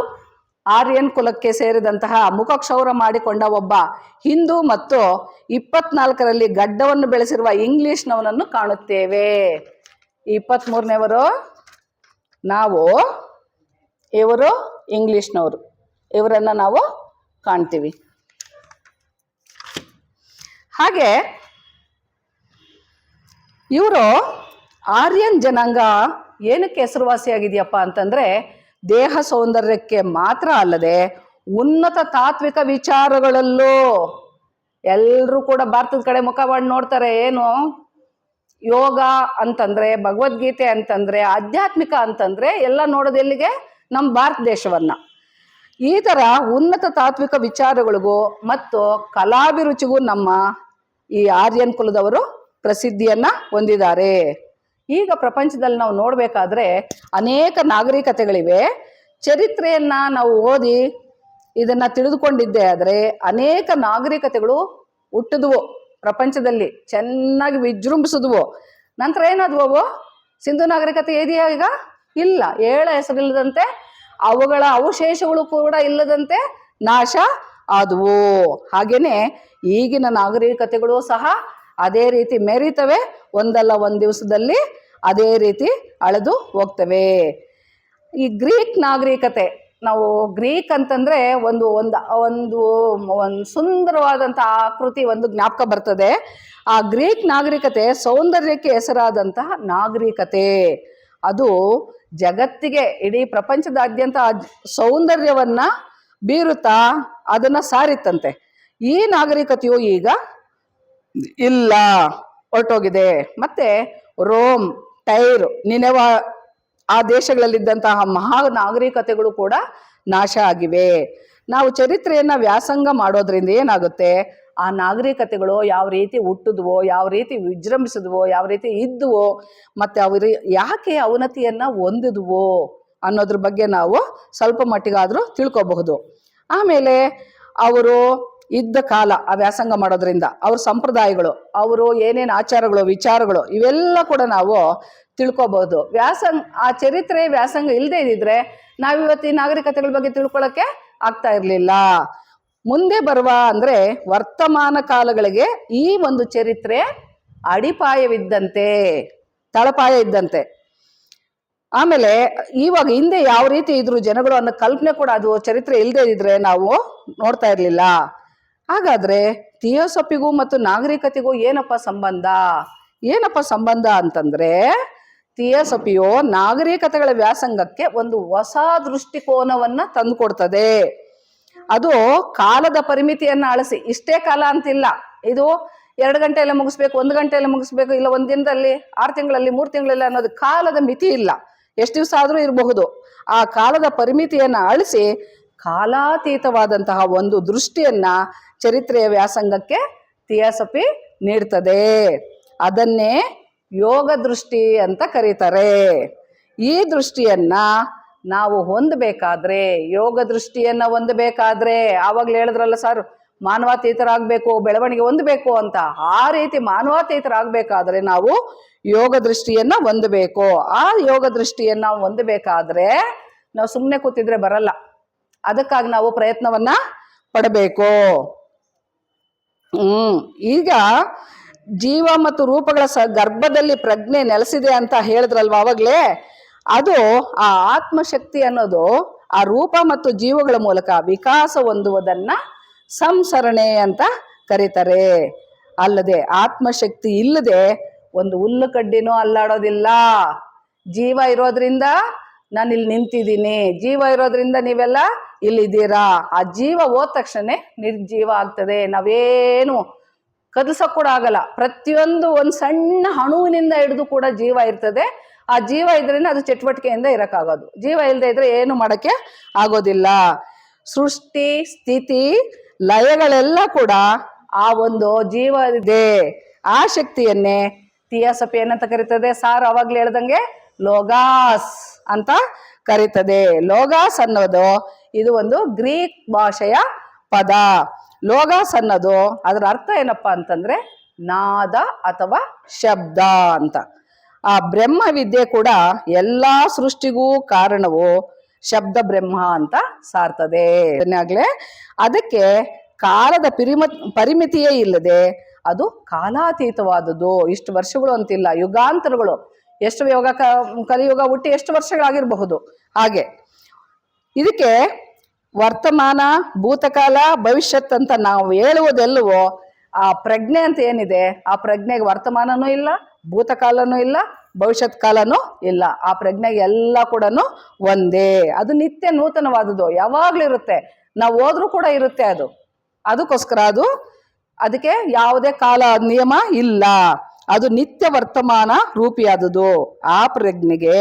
ಆರ್ಯನ್ ಕುಲಕ್ಕೆ ಸೇರಿದಂತಹ ಮುಖಕ್ಷೌರ ಮಾಡಿಕೊಂಡ ಒಬ್ಬ ಹಿಂದೂ ಮತ್ತು 24ರಲ್ಲಿ ಗಡ್ಡವನ್ನು ಬೆಳೆಸಿರುವ ಇಂಗ್ಲಿಷ್ನವನನ್ನು ಕಾಣುತ್ತೇವೆ. 23ನೇವರು ನಾವು, ಇವರು ಇಂಗ್ಲಿಷ್ನವರು, ಇವರನ್ನು ನಾವು ಕಾಣ್ತೀವಿ. ಹಾಗೆ ಇವರು ಆರ್ಯನ್ ಜನಾಂಗ ಏನಕ್ಕೆ ಹೆಸರುವಾಸಿಯಾಗಿದೆಯಪ್ಪ ಅಂತಂದರೆ, ದೇಹ ಸೌಂದರ್ಯಕ್ಕೆ ಮಾತ್ರ ಅಲ್ಲದೆ ಉನ್ನತ ತಾತ್ವಿಕ ವಿಚಾರಗಳಲ್ಲೂ. ಎಲ್ಲರೂ ಕೂಡ ಭಾರತದ ಕಡೆ ಮುಖ ಮಾಡಿ ನೋಡ್ತಾರೆ. ಏನು ಯೋಗ ಅಂತಂದರೆ, ಭಗವದ್ಗೀತೆ ಅಂತಂದರೆ, ಆಧ್ಯಾತ್ಮಿಕ ಅಂತಂದರೆ ಎಲ್ಲ ನೋಡೋದು ಎಲ್ಲಿಗೆ? ನಮ್ಮ ಭಾರತ ದೇಶವನ್ನ. ಈ ಥರ ಉನ್ನತ ತಾತ್ವಿಕ ವಿಚಾರಗಳಿಗೂ ಮತ್ತು ಕಲಾಭಿರುಚಿಗೂ ನಮ್ಮ ಈ ಆರ್ಯನ್ ಕುಲದವರು ಪ್ರಸಿದ್ಧಿಯನ್ನ ಹೊಂದಿದ್ದಾರೆ. ಈಗ ಪ್ರಪಂಚದಲ್ಲಿ ನಾವು ನೋಡಬೇಕಾದ್ರೆ ಅನೇಕ ನಾಗರಿಕತೆಗಳಿವೆ. ಚರಿತ್ರೆಯನ್ನ ನಾವು ಓದಿ ಇದನ್ನ ತಿಳಿದುಕೊಂಡಿದ್ದೇ ಆದರೆ ಅನೇಕ ನಾಗರಿಕತೆಗಳು ಹುಟ್ಟಿದ್ವು ಪ್ರಪಂಚದಲ್ಲಿ, ಚೆನ್ನಾಗಿ ವಿಜೃಂಭಿಸಿದ್ವು. ನಂತರ ಏನಾದ್ವು ಅವು? ಸಿಂಧು ನಾಗರಿಕತೆ ಇದೆಯಾ ಈಗ? ಇಲ್ಲ. ಏಳ ಹೆಸರಿಲ್ಲದಂತೆ, ಅವುಗಳ ಅವಶೇಷಗಳು ಕೂಡ ಇಲ್ಲದಂತೆ ನಾಶ ಆದವು. ಹಾಗೇನೆ ಈಗಿನ ನಾಗರಿಕತೆಗಳು ಸಹ ಅದೇ ರೀತಿ ಮೆರೀತವೆ. ಒಂದಲ್ಲ ಒಂದು ದಿವಸದಲ್ಲಿ ಅದೇ ರೀತಿ ಅಳೆದು ಹೋಗ್ತವೆ. ಈ ಗ್ರೀಕ್ ನಾಗರಿಕತೆ, ನಾವು ಗ್ರೀಕ್ ಅಂತಂದ್ರೆ ಒಂದು ಒಂದು ಒಂದು ಒಂದು ಸುಂದರವಾದಂಥ ಆಕೃತಿ ಒಂದು ಜ್ಞಾಪಕ ಬರ್ತದೆ. ಆ ಗ್ರೀಕ್ ನಾಗರಿಕತೆ ಸೌಂದರ್ಯಕ್ಕೆ ಹೆಸರಾದಂತಹ ನಾಗರಿಕತೆ. ಅದು ಜಗತ್ತಿಗೆ, ಇಡೀ ಪ್ರಪಂಚದಾದ್ಯಂತ ಸೌಂದರ್ಯವನ್ನ ಬೀರುತ್ತಾ ಅದನ್ನ ಸಾರಿತ್ತಂತೆ. ಈ ನಾಗರಿಕತೆಯು ಈಗ ಇಲ್ಲ, ಹೊರಟೋಗಿದೆ. ಮತ್ತೆ ರೋಮ್, ಟೈರ್, ನಿನೆವ ಆ ದೇಶಗಳಲ್ಲಿದ್ದಂತಹ ಮಹಾ ನಾಗರಿಕತೆಗಳು ಕೂಡ ನಾಶ ಆಗಿವೆ. ನಾವು ಚರಿತ್ರೆಯನ್ನ ವ್ಯಾಸಂಗ ಮಾಡೋದ್ರಿಂದ ಏನಾಗುತ್ತೆ? ಆ ನಾಗರಿಕತೆಗಳು ಯಾವ ರೀತಿ ಹುಟ್ಟಿದ್ವೋ, ಯಾವ ರೀತಿ ವಿಜೃಂಭಿಸಿದ್ವೋ, ಯಾವ ರೀತಿ ಇದ್ವೋ, ಮತ್ತೆ ಅವರು ಯಾಕೆ ಅವನತಿಯನ್ನ ಹೊಂದಿದ್ವೋ ಅನ್ನೋದ್ರ ಬಗ್ಗೆ ನಾವು ಸ್ವಲ್ಪ ಮಟ್ಟಿಗಾದರೂ ತಿಳ್ಕೋಬಹುದು. ಆಮೇಲೆ ಅವರು ಇದ್ದ ಕಾಲ, ಆ ವ್ಯಾಸಂಗ ಮಾಡೋದ್ರಿಂದ ಅವ್ರ ಸಂಪ್ರದಾಯಗಳು, ಅವರು ಏನೇನು ಆಚಾರಗಳು, ವಿಚಾರಗಳು, ಇವೆಲ್ಲ ಕೂಡ ನಾವು ತಿಳ್ಕೊಬಹುದು. ಆ ಚರಿತ್ರೆ ವ್ಯಾಸಂಗ ಇಲ್ಲದೆ ಇದ್ದಿದ್ರೆ ನಾವಿವತ್ತು ಈ ನಾಗರಿಕತೆಗಳ ಬಗ್ಗೆ ತಿಳ್ಕೊಳ್ಳೋಕ್ಕೆ ಆಗ್ತಾ ಇರಲಿಲ್ಲ. ಮುಂದೆ ಬರುವ ಅಂದರೆ ವರ್ತಮಾನ ಕಾಲಗಳಿಗೆ ಈ ಒಂದು ಚರಿತ್ರೆ ಅಡಿಪಾಯವಿದ್ದಂತೆ, ತಳಪಾಯ ಇದ್ದಂತೆ. ಆಮೇಲೆ ಇವಾಗ ಹಿಂದೆ ಯಾವ ರೀತಿ ಇದ್ರು ಜನಗಳು ಅನ್ನೋ ಕಲ್ಪನೆ ಕೂಡ ಅದು ಚರಿತ್ರೆ ಇಲ್ಲದೆ ಇದ್ರೆ ನಾವು ನೋಡ್ತಾ ಇರಲಿಲ್ಲ. ಹಾಗಾದ್ರೆ ಥಿಯೋಸಫಿಗೂ ಮತ್ತು ನಾಗರಿಕತೆಗೂ ಏನಪ್ಪ ಸಂಬಂಧ? ಏನಪ್ಪ ಸಂಬಂಧ ಅಂತಂದ್ರೆ, ಥಿಯೋಸಫಿಯು ನಾಗರಿಕತೆಗಳ ವ್ಯಾಸಂಗಕ್ಕೆ ಒಂದು ಹೊಸ ದೃಷ್ಟಿಕೋನವನ್ನ ತಂದುಕೊಡ್ತದೆ. ಅದು ಕಾಲದ ಪರಿಮಿತಿಯನ್ನ ಅಳಿಸಿ, ಇಷ್ಟೇ ಕಾಲ ಅಂತಿಲ್ಲ, ಇದು 2 ಗಂಟೆಯಲ್ಲೇ ಮುಗಿಸ್ಬೇಕು, 1 ಗಂಟೆಯಲ್ಲೇ ಮುಗಿಸ್ಬೇಕು, ಇಲ್ಲ 1 ದಿನದಲ್ಲಿ, 6 ತಿಂಗಳಲ್ಲಿ, 3 ತಿಂಗಳಲ್ಲಿ ಅನ್ನೋದು ಕಾಲದ ಮಿತಿ ಇಲ್ಲ. ಎಷ್ಟು ದಿವಸ ಆದರೂ ಇರಬಹುದು. ಆ ಕಾಲದ ಪರಿಮಿತಿಯನ್ನ ಅಳಿಸಿ ಕಾಲಾತೀತವಾದಂತಹ ಒಂದು ದೃಷ್ಟಿಯನ್ನ ಚರಿತ್ರೆಯ ವ್ಯಾಸಂಗಕ್ಕೆ ಥಿಯೋಸಫಿ ನೀಡ್ತದೆ. ಅದನ್ನೇ ಯೋಗ ದೃಷ್ಟಿ ಅಂತ ಕರೀತಾರೆ. ಈ ದೃಷ್ಟಿಯನ್ನ ನಾವು ಹೊಂದಬೇಕಾದ್ರೆ, ಯೋಗ ದೃಷ್ಟಿಯನ್ನ ಹೊಂದಬೇಕಾದ್ರೆ, ಆವಾಗಲೇ ಹೇಳಿದ್ರಲ್ಲ ಸರ್, ಮಾನವಾತೀತರಾಗಬೇಕು, ಬೆಳವಣಿಗೆ ಹೊಂದಬೇಕು ಅಂತ. ಆ ರೀತಿ ಮಾನವಾತೀತರಾಗಬೇಕಾದ್ರೆ ನಾವು ಯೋಗ ದೃಷ್ಟಿಯನ್ನ ಹೊಂದಬೇಕು. ಆ ಯೋಗ ದೃಷ್ಟಿಯನ್ನ ಹೊಂದಬೇಕಾದ್ರೆ ನಾವು ಸುಮ್ಮನೆ ಕೂತಿದ್ರೆ ಬರಲ್ಲ. ಅದಕ್ಕಾಗಿ ನಾವು ಪ್ರಯತ್ನವನ್ನ ಪಡಬೇಕು. ಈಗ ಜೀವ ಮತ್ತು ರೂಪಗಳ ಗರ್ಭದಲ್ಲಿ ಪ್ರಜ್ಞೆ ನೆಲೆಸಿದೆ ಅಂತ ಹೇಳಿದ್ರಲ್ವ ಅವಾಗಲೇ, ಅದು ಆ ಆತ್ಮಶಕ್ತಿ ಅನ್ನೋದು ಆ ರೂಪ ಮತ್ತು ಜೀವಗಳ ಮೂಲಕ ವಿಕಾಸ ಹೊಂದುವುದನ್ನ ಸಂಸರಣೆ ಅಂತ ಕರೀತಾರೆ. ಅಲ್ಲದೆ ಆತ್ಮಶಕ್ತಿ ಇಲ್ಲದೆ ಒಂದು ಹುಲ್ಲು ಕಡ್ಡಿನೂ ಅಲ್ಲಾಡೋದಿಲ್ಲ. ಜೀವ ಇರೋದ್ರಿಂದ ನಾನು ಇಲ್ಲಿ ನಿಂತಿದ್ದೀನಿ, ಜೀವ ಇರೋದ್ರಿಂದ ನೀವೆಲ್ಲ ಇಲ್ಲಿದ್ದೀರಾ. ಆ ಜೀವ ಹೋದ ತಕ್ಷಣ ನಿರ್ಜೀವ ಆಗ್ತದೆ. ನಾವೇನು ಕದಲ್ಸೋಕೆ ಕೂಡ ಆಗಲ್ಲ. ಪ್ರತಿಯೊಂದು ಒಂದು ಸಣ್ಣ ಅಣುವಿನಿಂದ ಹಿಡಿದು ಕೂಡ ಜೀವ ಇರ್ತದೆ. ಆ ಜೀವ ಇದ್ರೇನೆ ಅದು ಚಟುವಟಿಕೆಯಿಂದ ಇರಕ್ಕಾಗೋದು. ಜೀವ ಇಲ್ಲದೆ ಇದ್ರೆ ಏನು ಮಾಡಕ್ಕೆ ಆಗೋದಿಲ್ಲ. ಸೃಷ್ಟಿ ಸ್ಥಿತಿ ಲಯಗಳೆಲ್ಲ ಕೂಡ ಆ ಒಂದು ಜೀವ ಇದೆ. ಆ ಶಕ್ತಿಯನ್ನೇ ಥಿಯಾಸಫಿ ಏನಂತ ಕರೀತದೆ? ಸಾರ್ ಅವಾಗ್ಲೇ ಹೇಳ್ದಂಗೆ ಲೋಗಾಸ್ ಅಂತ ಕರೀತದೆ. ಲೋಗಾಸ್ ಅನ್ನೋದು ಇದು ಒಂದು ಗ್ರೀಕ್ ಭಾಷೆಯ ಪದ. ಲೋಗಾಸ್ ಅನ್ನೋದು ಅದರ ಅರ್ಥ ಏನಪ್ಪಾ ಅಂತಂದ್ರೆ ನಾದ ಅಥವಾ ಶಬ್ದ ಅಂತ. ಆ ಬ್ರಹ್ಮ ವಿದ್ಯೆ ಕೂಡ ಎಲ್ಲಾ ಸೃಷ್ಟಿಗೂ ಕಾರಣವು ಶಬ್ದ ಬ್ರಹ್ಮ ಅಂತ ಸಾರ್ತದೆ. ಆಗ್ಲೇ ಅದಕ್ಕೆ ಕಾಲದ ಪರಿಮಿತಿಯೇ ಇಲ್ಲದೆ ಅದು ಕಾಲಾತೀತವಾದದ್ದು. ಇಷ್ಟು ವರ್ಷಗಳು ಅಂತಿಲ್ಲ, ಯುಗಾಂತರಗಳು. ಎಷ್ಟು ಕಲಿಯುಗ ಹುಟ್ಟಿ ಎಷ್ಟು ವರ್ಷಗಳಾಗಿರಬಹುದು. ಹಾಗೆ ಇದಕ್ಕೆ ವರ್ತಮಾನ, ಭೂತಕಾಲ, ಭವಿಷ್ಯತ್ ಅಂತ ನಾವು ಹೇಳುವುದೆಲ್ಲವೋ ಆ ಪ್ರಜ್ಞೆ ಅಂತ ಏನಿದೆ, ಆ ಪ್ರಜ್ಞೆಗೆ ವರ್ತಮಾನನೂ ಇಲ್ಲ, ಭೂತಕಾಲನೂ ಇಲ್ಲ, ಭವಿಷ್ಯತ್ ಕಾಲನೂ ಇಲ್ಲ. ಆ ಪ್ರಜ್ಞೆಗೆ ಎಲ್ಲ ಕೂಡ ಒಂದೇ. ಅದು ನಿತ್ಯ ನೂತನವಾದದ್ದು, ಯಾವಾಗ್ಲೂ ಇರುತ್ತೆ. ನಾವು ಹೋದ್ರೂ ಕೂಡ ಇರುತ್ತೆ ಅದು. ಅದಕ್ಕೋಸ್ಕರ ಅದಕ್ಕೆ ಯಾವುದೇ ಕಾಲ ನಿಯಮ ಇಲ್ಲ. ಅದು ನಿತ್ಯ ವರ್ತಮಾನ ರೂಪಿಯಾದುದು. ಆ ಪ್ರಜ್ಞೆಗೆ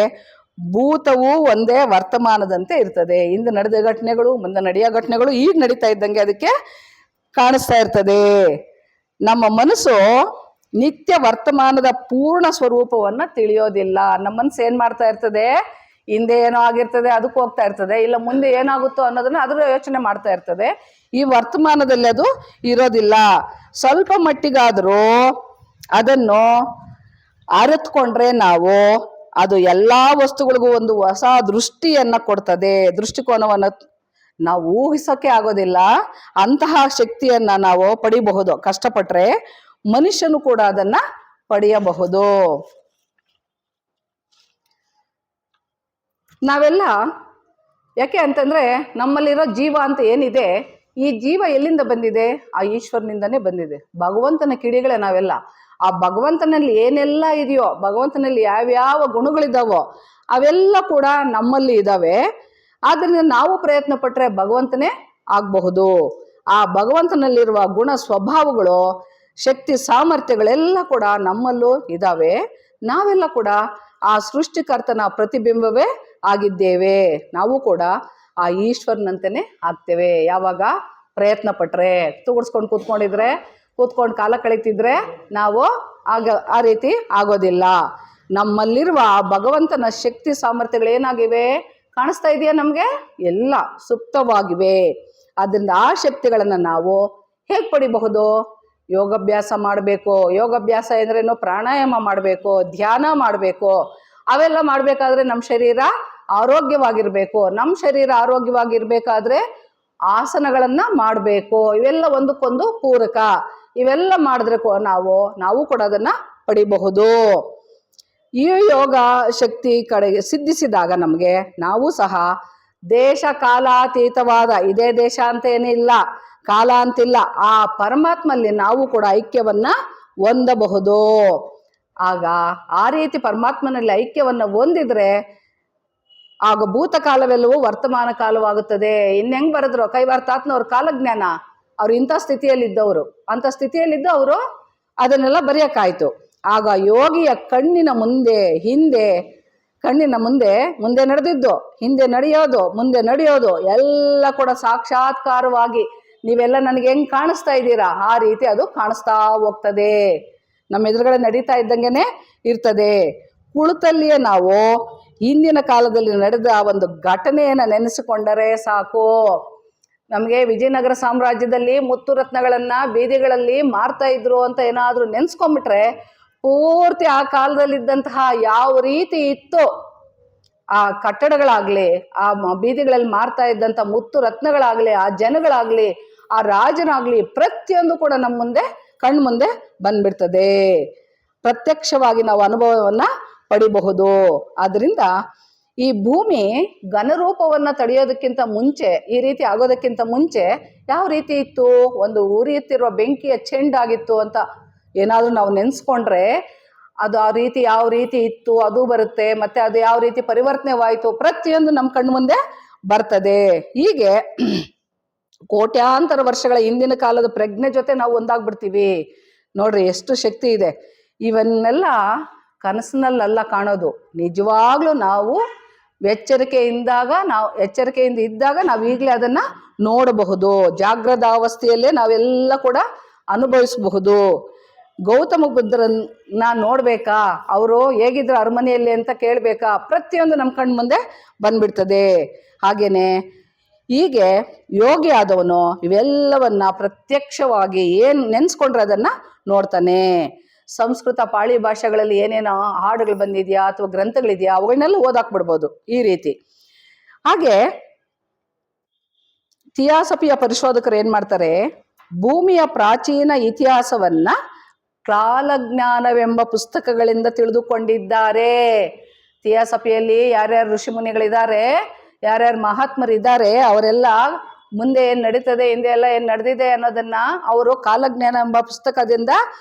ಭೂತವು ಒಂದೇ ವರ್ತಮಾನದಂತೆ ಇರ್ತದೆ. ಹಿಂದೆ ನಡೆದ ಘಟನೆಗಳು, ಮುಂದೆ ನಡೆಯೋ ಘಟನೆಗಳು ಈಗ ನಡೀತಾ ಇದ್ದಂಗೆ ಅದಕ್ಕೆ ಕಾಣಿಸ್ತಾ ಇರ್ತದೆ. ನಮ್ಮ ಮನಸ್ಸು ನಿತ್ಯ ವರ್ತಮಾನದ ಪೂರ್ಣ ಸ್ವರೂಪವನ್ನ ತಿಳಿಯೋದಿಲ್ಲ. ನಮ್ಮ ಮನಸ್ಸು ಏನ್ ಮಾಡ್ತಾ ಇರ್ತದೆ? ಹಿಂದೆ ಏನೋ ಆಗಿರ್ತದೆ, ಅದಕ್ಕೆ ಹೋಗ್ತಾ ಇರ್ತದೆ. ಇಲ್ಲ ಮುಂದೆ ಏನಾಗುತ್ತೋ ಅನ್ನೋದನ್ನ ಅದ್ರ ಯೋಚನೆ ಮಾಡ್ತಾ ಇರ್ತದೆ. ಈ ವರ್ತಮಾನದಲ್ಲಿ ಅದು ಇರೋದಿಲ್ಲ. ಸ್ವಲ್ಪ ಮಟ್ಟಿಗಾದರೂ ಅದನ್ನು ಅರಿತುಕೊಂಡ್ರೆ ನಾವು, ಅದು ಎಲ್ಲಾ ವಸ್ತುಗಳಿಗೂ ಒಂದು ಹೊಸ ದೃಷ್ಟಿಯನ್ನ ಕೊಡ್ತದೆ. ದೃಷ್ಟಿಕೋನವನ್ನ ನಾವು ಊಹಿಸೋಕೆ ಆಗೋದಿಲ್ಲ. ಅಂತಹ ಶಕ್ತಿಯನ್ನ ನಾವು ಪಡಿಬಹುದು. ಕಷ್ಟಪಟ್ರೆ ಮನುಷ್ಯನು ಕೂಡ ಅದನ್ನ ಪಡೆಯಬಹುದು. ನಾವೆಲ್ಲ ಯಾಕೆ ಅಂತಂದ್ರೆ ನಮ್ಮಲ್ಲಿರೋ ಜೀವ ಅಂತ ಏನಿದೆ, ಈ ಜೀವ ಎಲ್ಲಿಂದ ಬಂದಿದೆ? ಆ ಈಶ್ವರನಿಂದನೇ ಬಂದಿದೆ. ಭಗವಂತನ ಕಿಡಿಗಳೇ ನಾವೆಲ್ಲ. ಆ ಭಗವಂತನಲ್ಲಿ ಏನೆಲ್ಲ ಇದೆಯೋ, ಭಗವಂತನಲ್ಲಿ ಯಾವ್ಯಾವ ಗುಣಗಳಿದ್ದಾವೋ ಅವೆಲ್ಲ ಕೂಡ ನಮ್ಮಲ್ಲಿ ಇದ್ದಾವೆ. ಆದ್ದರಿಂದ ನಾವು ಪ್ರಯತ್ನ ಪಟ್ಟರೆ ಭಗವಂತನೇ ಆಗಬಹುದು. ಆ ಭಗವಂತನಲ್ಲಿರುವ ಗುಣ ಸ್ವಭಾವಗಳು, ಶಕ್ತಿ ಸಾಮರ್ಥ್ಯಗಳೆಲ್ಲ ಕೂಡ ನಮ್ಮಲ್ಲೂ ಇದ್ದಾವೆ. ನಾವೆಲ್ಲ ಕೂಡ ಆ ಸೃಷ್ಟಿಕರ್ತನ ಪ್ರತಿಬಿಂಬವೇ ಆಗಿದ್ದೇವೆ. ನಾವು ಕೂಡ ಆ ಈಶ್ವರನಂತೆಯೇ ಆಗ್ತೇವೆ ಯಾವಾಗ ಪ್ರಯತ್ನ ಪಟ್ರೆ. ತುಗುಡ್ಸ್ಕೊಂಡು ಕೂತ್ಕೊಂಡು ಕಾಲ ಕಳೀತಿದ್ರೆ ನಾವು ಆ ರೀತಿ ಆಗೋದಿಲ್ಲ. ನಮ್ಮಲ್ಲಿರುವ ಆ ಭಗವಂತನ ಶಕ್ತಿ ಸಾಮರ್ಥ್ಯಗಳು ಏನಾಗಿವೆ? ಕಾಣಿಸ್ತಾ ಇದೆಯಾ ನಮಗೆ? ಎಲ್ಲ ಸುಪ್ತವಾಗಿವೆ. ಆದ್ದರಿಂದ ಆ ಶಕ್ತಿಗಳನ್ನು ನಾವು ಹೇಗೆ ಪಡಿಬಹುದು? ಯೋಗಾಭ್ಯಾಸ ಮಾಡಬೇಕು. ಯೋಗಾಭ್ಯಾಸ ಎಂದ್ರೇನು? ಪ್ರಾಣಾಯಾಮ ಮಾಡಬೇಕು, ಧ್ಯಾನ ಮಾಡಬೇಕು. ಅವೆಲ್ಲ ಮಾಡಬೇಕಾದ್ರೆ ನಮ್ಮ ಶರೀರ ಆರೋಗ್ಯವಾಗಿರಬೇಕು. ನಮ್ಮ ಶರೀರ ಆರೋಗ್ಯವಾಗಿರ್ಬೇಕಾದ್ರೆ ಆಸನಗಳನ್ನ ಮಾಡಬೇಕು. ಇವೆಲ್ಲ ಒಂದಕ್ಕೊಂದು ಪೂರಕ. ಇವೆಲ್ಲ ಮಾಡಿದ್ರೆ ನಾವು ಕೂಡ ಅದನ್ನ ಪಡಿಬಹುದು. ಈ ಯೋಗ ಶಕ್ತಿ ಕಡೆಗೆ ಸಿದ್ಧಿಸಿದಾಗ ನಮಗೆ ನಾವು ಸಹ ದೇಶ ಕಾಲಾತೀತವಾದ, ಇದೇ ದೇಶ ಅಂತ ಏನಿಲ್ಲ, ಕಾಲ ಅಂತಿಲ್ಲ, ಆ ಪರಮಾತ್ಮಲ್ಲಿ ನಾವು ಕೂಡ ಐಕ್ಯವನ್ನ ಹೊಂದಬಹುದು. ಆಗ ಆ ರೀತಿ ಪರಮಾತ್ಮನಲ್ಲಿ ಐಕ್ಯವನ್ನ ಹೊಂದಿದ್ರೆ ಆಗ ಭೂತಕಾಲವೆಲ್ಲವೂ ವರ್ತಮಾನ ಕಾಲವಾಗುತ್ತದೆ. ಹೆಂಗ್ ಬರೆದ್ರು ಕೈವಾರ ತಾತನವ್ರ ಕಾಲಜ್ಞಾನ. ಅವ್ರು ಇಂಥ ಸ್ಥಿತಿಯಲ್ಲಿದ್ದವರು, ಅಂಥ ಸ್ಥಿತಿಯಲ್ಲಿದ್ದು ಅವರು ಅದನ್ನೆಲ್ಲ ಬರೆಯೋಕ್ಕಾಯ್ತು. ಆಗ ಯೋಗಿಯ ಕಣ್ಣಿನ ಮುಂದೆ ಮುಂದೆ ನಡೆದಿದ್ದು, ಹಿಂದೆ ನಡೆಯೋದು, ಮುಂದೆ ನಡೆಯೋದು ಎಲ್ಲ ಕೂಡ ಸಾಕ್ಷಾತ್ಕಾರವಾಗಿ ನೀವೆಲ್ಲ ನನಗೆ ಹೆಂಗ್ ಕಾಣಿಸ್ತಾ ಇದ್ದೀರಾ ಆ ರೀತಿ ಅದು ಕಾಣಿಸ್ತಾ ಹೋಗ್ತದೆ. ನಮ್ಮ ಎದುರುಗಡೆ ನಡೀತಾ ಇದ್ದಂಗೆನೆ ಇರ್ತದೆ. ಕುಳಿತಲ್ಲಿಯೇ ನಾವು ಹಿಂದಿನ ಕಾಲದಲ್ಲಿ ನಡೆದ ಒಂದು ಘಟನೆಯನ್ನು ನೆನೆಸಿಕೊಂಡರೆ ಸಾಕು. ನಮಗೆ ವಿಜಯನಗರ ಸಾಮ್ರಾಜ್ಯದಲ್ಲಿ ಮುತ್ತು ರತ್ನಗಳನ್ನ ಬೀದಿಗಳಲ್ಲಿ ಮಾರ್ತಾ ಇದ್ರು ಅಂತ ಏನಾದರೂ ನೆನೆಸ್ಕೊಂಡ್ಬಿಟ್ರೆ ಪೂರ್ತಿ ಆ ಕಾಲದಲ್ಲಿದ್ದಂತಹ ಯಾವ ರೀತಿ ಇತ್ತು ಆ ಕಟ್ಟಡಗಳಾಗ್ಲಿ, ಆ ಬೀದಿಗಳಲ್ಲಿ ಮಾರ್ತಾ ಇದ್ದಂಥ ಮುತ್ತು ರತ್ನಗಳಾಗ್ಲಿ, ಆ ಜನಗಳಾಗ್ಲಿ, ಆ ರಾಜನಾಗ್ಲಿ, ಪ್ರತಿಯೊಂದು ಕೂಡ ನಮ್ಮ ಮುಂದೆ ಕಣ್ಮುಂದೆ ಬಂದ್ಬಿಡ್ತದೆ. ಪ್ರತ್ಯಕ್ಷವಾಗಿ ನಾವು ಅನುಭವವನ್ನ ಪಡಿಬಹುದು. ಆದ್ರಿಂದ ಈ ಭೂಮಿ ಘನರೂಪವನ್ನ ತಡೆಯೋದಕ್ಕಿಂತ ಮುಂಚೆ, ಈ ರೀತಿ ಆಗೋದಕ್ಕಿಂತ ಮುಂಚೆ ಯಾವ ರೀತಿ ಇತ್ತು? ಒಂದು ಉರಿಯುತ್ತಿರುವ ಬೆಂಕಿಯ ಚೆಂಡಾಗಿತ್ತು ಅಂತ ಏನಾದರೂ ನಾವು ನೆನೆಸ್ಕೊಂಡ್ರೆ ಅದು ಆ ರೀತಿ ಯಾವ ರೀತಿ ಇತ್ತು ಅದು ಬರುತ್ತೆ. ಮತ್ತೆ ಅದು ಯಾವ ರೀತಿ ಪರಿವರ್ತನೆವಾಯಿತು ಪ್ರತಿಯೊಂದು ನಮ್ಮ ಕಣ್ಣು ಮುಂದೆ ಬರ್ತದೆ. ಹೀಗೆ ಕೋಟ್ಯಾಂತರ ವರ್ಷಗಳ ಹಿಂದಿನ ಕಾಲದ ಪ್ರಜ್ಞೆ ಜೊತೆ ನಾವು ಒಂದಾಗ್ಬಿಡ್ತೀವಿ. ನೋಡ್ರಿ ಎಷ್ಟು ಶಕ್ತಿ ಇದೆ. ಇವನ್ನೆಲ್ಲ ಕನಸಿನಲ್ಲ ಕಾಣೋದು, ನಿಜವಾಗ್ಲೂ ನಾವು ಎಚ್ಚರಿಕೆಯಿಂದ ಇದ್ದಾಗ ನಾವು ಈಗಲೇ ಅದನ್ನು ನೋಡಬಹುದು. ಜಾಗೃತಾವಸ್ಥೆಯಲ್ಲೇ ನಾವೆಲ್ಲ ಕೂಡ ಅನುಭವಿಸಬಹುದು. ಗೌತಮ ಬುದ್ಧರನ್ನ ನೋಡ್ಬೇಕಾ, ಅವರು ಹೇಗಿದ್ರು ಅರಮನೆಯಲ್ಲಿ ಅಂತ ಕೇಳಬೇಕಾ, ಪ್ರತಿಯೊಂದು ನಮ್ಮ ಕಣ್ಣು ಮುಂದೆ ಬಂದ್ಬಿಡ್ತದೆ. ಹಾಗೇನೆ ಹೀಗೆ ಯೋಗಿ ಆದವನು ಇವೆಲ್ಲವನ್ನ ಪ್ರತ್ಯಕ್ಷವಾಗಿ ಏನು ನೆನೆಸ್ಕೊಂಡ್ರೆ ಅದನ್ನು ನೋಡ್ತಾನೆ. ಸಂಸ್ಕೃತ ಪಾಳಿ ಭಾಷೆಗಳಲ್ಲಿ ಏನೇನೋ ಹಾಡುಗಳು ಬಂದಿದೆಯಾ ಅಥವಾ ಗ್ರಂಥಗಳಿದೆಯಾ ಅವುಗಳನ್ನೆಲ್ಲ ಓದಾಕ್ಬಿಡ್ಬೋದು ಈ ರೀತಿ. ಹಾಗೆ ಥಿಯಾಸಫಿಯ ಪರಿಶೋಧಕರು ಏನು ಮಾಡ್ತಾರೆ, ಭೂಮಿಯ ಪ್ರಾಚೀನ ಇತಿಹಾಸವನ್ನ ಕಾಲಜ್ಞಾನವೆಂಬ ಪುಸ್ತಕಗಳಿಂದ ತಿಳಿದುಕೊಂಡಿದ್ದಾರೆ. ಥಿಯಾಸಫಿಯಲ್ಲಿ ಯಾರ್ಯಾರು ಋಷಿಮುನಿಗಳಿದ್ದಾರೆ, ಯಾರ್ಯಾರು ಮಹಾತ್ಮರಿದ್ದಾರೆ, ಅವರೆಲ್ಲ ಮುಂದೆ ಏನು ನಡೀತದೆ, ಹಿಂದೆ ಎಲ್ಲ ಏನು ನಡೆದಿದೆ ಅನ್ನೋದನ್ನ ಅವರು ಕಾಲಜ್ಞಾನ ಎಂಬ ಪುಸ್ತಕದಿಂದ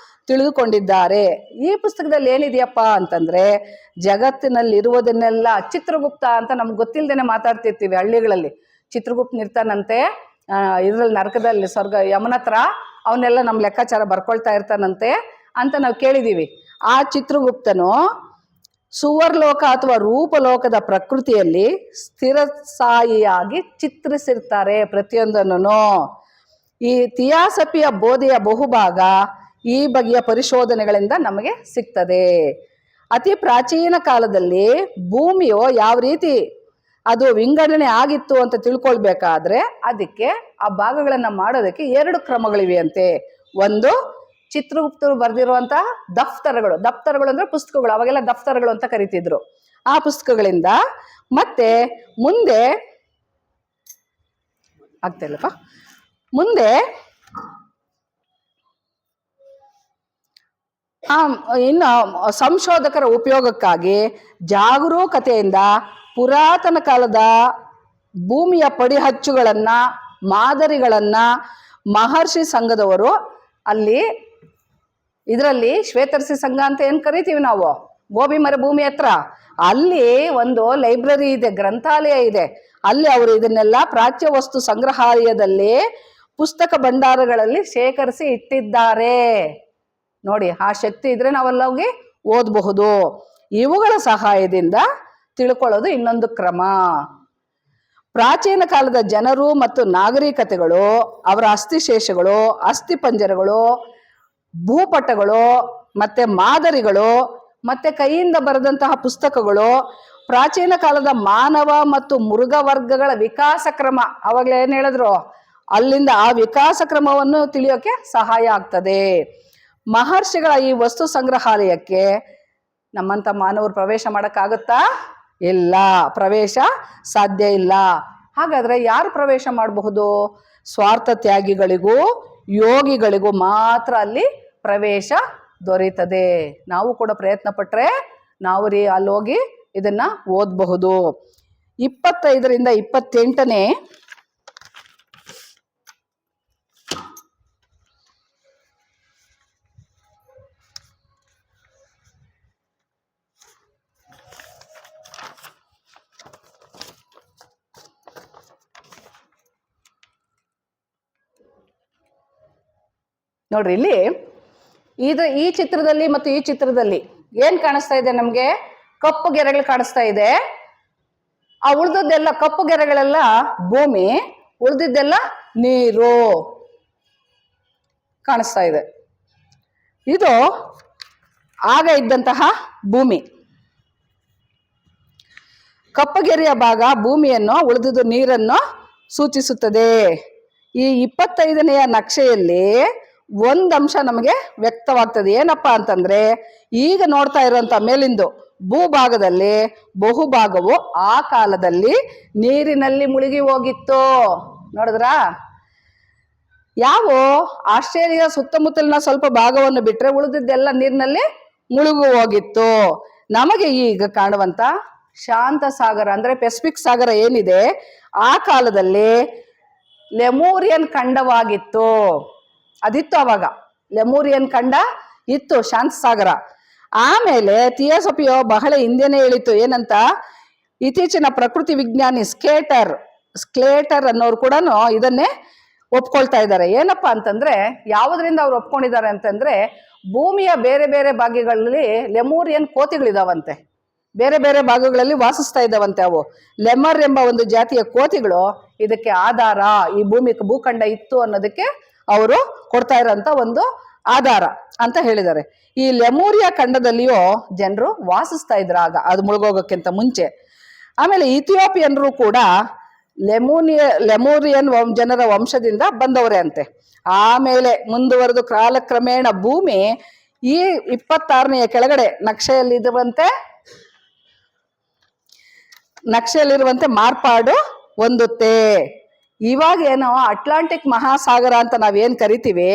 ತಿಳಿದುಕೊಂಡಿದ್ದಾರೆ. ಈ ಪುಸ್ತಕದಲ್ಲಿ ಏನಿದೆಯಪ್ಪ ಅಂತಂದ್ರೆ, ಜಗತ್ತಿನಲ್ಲಿರುವುದನ್ನೆಲ್ಲ ಚಿತ್ರಗುಪ್ತ ಅಂತ ನಮ್ಗೆ ಗೊತ್ತಿಲ್ಲದೇನೆ ಮಾತಾಡ್ತಿರ್ತೀವಿ ಹಳ್ಳಿಗಳಲ್ಲಿ. ಚಿತ್ರಗುಪ್ತ ಇರ್ತಾನಂತೆ ಇದರಲ್ಲಿ ನರಕದಲ್ಲಿ ಸ್ವರ್ಗ ಯಮನ ಹತ್ರ, ಅವನ್ನೆಲ್ಲ ನಮ್ಮ ಲೆಕ್ಕಾಚಾರ ಬರ್ಕೊಳ್ತಾ ಇರ್ತಾನಂತೆ ಅಂತ ನಾವು ಕೇಳಿದ್ದೀವಿ. ಆ ಚಿತ್ರಗುಪ್ತನು ಸುವರ್ಲೋಕ ಅಥವಾ ರೂಪಲೋಕದ ಪ್ರಕೃತಿಯಲ್ಲಿ ಸ್ಥಿರಸ್ಥಾಯಿಯಾಗಿ ಚಿತ್ರಿಸಿರ್ತಾರೆ ಪ್ರತಿಯೊಂದನ್ನು. ಈ ಥಿಯಾಸಫಿಯ ಬೋಧೆಯ ಬಹುಭಾಗ ಈ ಬಗೆಯ ಪರಿಶೋಧನೆಗಳಿಂದ ನಮಗೆ ಸಿಗ್ತದೆ. ಅತಿ ಪ್ರಾಚೀನ ಕಾಲದಲ್ಲಿ ಭೂಮಿಯು ಯಾವ ರೀತಿ ಅದು ವಿಂಗಡಣೆ ಆಗಿತ್ತು ಅಂತ ತಿಳ್ಕೊಳ್ಬೇಕಾದ್ರೆ ಅದಕ್ಕೆ ಆ ಭಾಗಗಳನ್ನು ಮಾಡೋದಕ್ಕೆ 2 ಕ್ರಮಗಳಿವೆ ಅಂತೆ. ಒಂದು, ಚಿತ್ರಗುಪ್ತರು ಬರೆದಿರುವಂಥ ದಫ್ತರಗಳು ಅಂದರೆ ಪುಸ್ತಕಗಳು, ಅವಾಗೆಲ್ಲ ದಫ್ತರಗಳು ಅಂತ ಕರಿತಿದ್ರು. ಆ ಪುಸ್ತಕಗಳಿಂದ ಮತ್ತೆ ಮುಂದೆ ಆಗ್ತಾಯಿಲ್ಲಪ್ಪ ಮುಂದೆ ಇನ್ನು ಸಂಶೋಧಕರ ಉಪಯೋಗಕ್ಕಾಗಿ ಜಾಗರೂಕತೆಯಿಂದ ಪುರಾತನ ಕಾಲದ ಭೂಮಿಯ ಪಡಿಹಚ್ಚುಗಳನ್ನು, ಮಾದರಿಗಳನ್ನು ಮಹರ್ಷಿ ಸಂಘದವರು ಇದರಲ್ಲಿ ಶ್ವೇತರ್ಷಿ ಸಂಘ ಅಂತ ಏನು ಕರಿತೀವಿ ನಾವು, ಗೋಬಿ ಮರ ಭೂಮಿ ಹತ್ರ, ಅಲ್ಲಿ ಒಂದು ಲೈಬ್ರರಿ ಇದೆ, ಗ್ರಂಥಾಲಯ ಇದೆ. ಅಲ್ಲಿ ಅವರು ಇದನ್ನೆಲ್ಲ ಪ್ರಾಚ್ಯ ವಸ್ತು ಸಂಗ್ರಹಾಲಯದಲ್ಲಿ ಪುಸ್ತಕ ಭಂಡಾರಗಳಲ್ಲಿ ಶೇಖರಿಸಿ ಇಟ್ಟಿದ್ದಾರೆ. ನೋಡಿ, ಆ ಶಕ್ತಿ ಇದ್ರೆ ನಾವೆಲ್ಲ ಹೋಗಿ ಓದಬಹುದು. ಇವುಗಳ ಸಹಾಯದಿಂದ ತಿಳ್ಕೊಳ್ಳೋದು ಇನ್ನೊಂದು ಕ್ರಮ. ಪ್ರಾಚೀನ ಕಾಲದ ಜನರು ಮತ್ತು ನಾಗರಿಕತೆಗಳು, ಅವರ ಅಸ್ಥಿಶೇಷಗಳು, ಅಸ್ಥಿಪಂಜರಗಳು, ಭೂಪಟಗಳು, ಮತ್ತೆ ಮಾದರಿಗಳು, ಮತ್ತೆ ಕೈಯಿಂದ ಬರೆದಂತಹ ಪುಸ್ತಕಗಳು, ಪ್ರಾಚೀನ ಕಾಲದ ಮಾನವ ಮತ್ತು ಮೃಗವರ್ಗಗಳ ವಿಕಾಸ ಕ್ರಮ, ಅವಾಗಲೇ ಏನು ಹೇಳಿದ್ರು, ಅಲ್ಲಿಂದ ಆ ವಿಕಾಸ ಕ್ರಮವನ್ನು ತಿಳಿಯೋಕೆ ಸಹಾಯ ಆಗ್ತದೆ. ಮಹರ್ಷಿಗಳ ಈ ವಸ್ತು ಸಂಗ್ರಹಾಲಯಕ್ಕೆ ನಮ್ಮಂಥ ಮಾನವರು ಪ್ರವೇಶ ಮಾಡೋಕ್ಕಾಗುತ್ತಾ? ಇಲ್ಲ, ಪ್ರವೇಶ ಸಾಧ್ಯ ಇಲ್ಲ. ಹಾಗಾದರೆ ಯಾರು ಪ್ರವೇಶ ಮಾಡಬಹುದು? ಸ್ವಾರ್ಥ ತ್ಯಾಗಿಗಳಿಗೂ ಯೋಗಿಗಳಿಗೂ ಮಾತ್ರ ಅಲ್ಲಿ ಪ್ರವೇಶ ದೊರೆಯುತ್ತದೆ. ನಾವು ಕೂಡ ಪ್ರಯತ್ನ ಪಟ್ಟರೆ ನಾವು ಅಲ್ಲಿ ಹೋಗಿ ಇದನ್ನು ಓದಬಹುದು. 25ರಿಂದ 28ನೇ ನೋಡ್ರಿ, ಇಲ್ಲಿ ಈ ಚಿತ್ರದಲ್ಲಿ ಮತ್ತು ಈ ಚಿತ್ರದಲ್ಲಿ ಏನ್ ಕಾಣಿಸ್ತಾ ಇದೆ? ನಮ್ಗೆ ಕಪ್ಪು ಗೆರೆಗಳು ಕಾಣಿಸ್ತಾ ಇದೆ. ಆ ಉಳಿದದ್ದೆಲ್ಲ ಕಪ್ಪು ಗೆರೆಗಳೆಲ್ಲ ಭೂಮಿ, ಉಳಿದಿದ್ದೆಲ್ಲ ನೀರು ಕಾಣಿಸ್ತಾ ಇದೆ. ಇದು ಆಗ ಇದ್ದಂತಹ ಭೂಮಿ. ಕಪ್ಪಗೆರೆಯ ಭಾಗ ಭೂಮಿಯನ್ನು, ಉಳಿದುದು ನೀರನ್ನು ಸೂಚಿಸುತ್ತದೆ. ಈ 25ನೆಯ ನಕ್ಷೆಯಲ್ಲಿ ಒಂದು ಅಂಶ ನಮಗೆ ವ್ಯಕ್ತವಾಗ್ತದೆ. ಏನಪ್ಪಾ ಅಂತಂದ್ರೆ, ಈಗ ನೋಡ್ತಾ ಇರುವಂತ ಮೇಲಿಂದು ಭೂಭಾಗದಲ್ಲಿ ಬಹುಭಾಗವು ಆ ಕಾಲದಲ್ಲಿ ನೀರಿನಲ್ಲಿ ಮುಳುಗಿ ಹೋಗಿತ್ತು. ನೋಡಿದ್ರಾ? ಯಾವ ಆಸ್ಟ್ರೇಲಿಯಾ ಸುತ್ತಮುತ್ತಲಿನ ಸ್ವಲ್ಪ ಭಾಗವನ್ನು ಬಿಟ್ರೆ ಉಳಿದಿದ್ದೆಲ್ಲ ನೀರಿನಲ್ಲಿ ಮುಳುಗು ಹೋಗಿತ್ತು. ನಮಗೆ ಈಗ ಕಾಣುವಂತ ಶಾಂತ ಸಾಗರ ಅಂದ್ರೆ ಪೆಸಿಫಿಕ್ ಸಾಗರ ಏನಿದೆ, ಆ ಕಾಲದಲ್ಲಿ ಲೆಮೂರಿಯನ್ ಖಂಡವಾಗಿತ್ತು. ಅದಿತ್ತು ಅವಾಗ, ಲೆಮೂರಿಯನ್ ಖಂಡ ಇತ್ತು, ಶಾಂತ ಸಾಗರ. ಆಮೇಲೆ ಥಿಯಾಸಫಿಯೋ ಬಹಳ ಹಿಂದೆನೇ ಹೇಳಿತ್ತು. ಏನಂತ? ಇತ್ತೀಚಿನ ಪ್ರಕೃತಿ ವಿಜ್ಞಾನಿ ಸ್ಕ್ಲೇಟರ್ ಅನ್ನೋರು ಕೂಡ ಇದನ್ನೇ ಒಪ್ಕೊಳ್ತಾ ಇದ್ದಾರೆ. ಏನಪ್ಪಾ ಅಂತಂದ್ರೆ, ಯಾವುದರಿಂದ ಅವ್ರು ಒಪ್ಕೊಂಡಿದ್ದಾರೆ ಅಂತಂದ್ರೆ, ಭೂಮಿಯ ಬೇರೆ ಬೇರೆ ಭಾಗಗಳಲ್ಲಿ ಲೆಮೂರಿಯನ್ ಕೋತಿಗಳಿದಾವಂತೆ, ಬೇರೆ ಬೇರೆ ಭಾಗಗಳಲ್ಲಿ ವಾಸಿಸ್ತಾ ಇದ್ದಾವಂತೆ. ಅವು ಲೆಮರ್ ಎಂಬ ಒಂದು ಜಾತಿಯ ಕೋತಿಗಳು ಇದಕ್ಕೆ ಆಧಾರ, ಈ ಭೂಖಂಡ ಇತ್ತು ಅನ್ನೋದಕ್ಕೆ ಅವರು ಕೊಡ್ತಾ ಇರೋಂಥ ಒಂದು ಆಧಾರ ಅಂತ ಹೇಳಿದ್ದಾರೆ. ಈ ಲೆಮೂರಿಯಾ ಖಂಡದಲ್ಲಿಯೂ ಜನರು ವಾಸಿಸ್ತಾ ಇದ್ರು ಆಗ, ಅದು ಮುಳುಗೋಗೋಕ್ಕಿಂತ ಮುಂಚೆ. ಆಮೇಲೆ ಇಥಿಯೋಪಿಯನ್ರು ಕೂಡ ಲೆಮೂರಿಯನ್ ಜನರ ವಂಶದಿಂದ ಬಂದವರೇ ಅಂತೆ. ಆಮೇಲೆ ಮುಂದುವರೆದು ಕಾಲಕ್ರಮೇಣ ಭೂಮಿ ಈ 26ನೆಯ ಕೆಳಗಡೆ ನಕ್ಷೆಯಲ್ಲಿರುವಂತೆ ಮಾರ್ಪಾಡು ಹೊಂದುತ್ತೆ. ಇವಾಗ ಏನೋ ಅಟ್ಲಾಂಟಿಕ್ ಮಹಾಸಾಗರ ಅಂತ ನಾವೇನ್ ಕರಿತೀವಿ,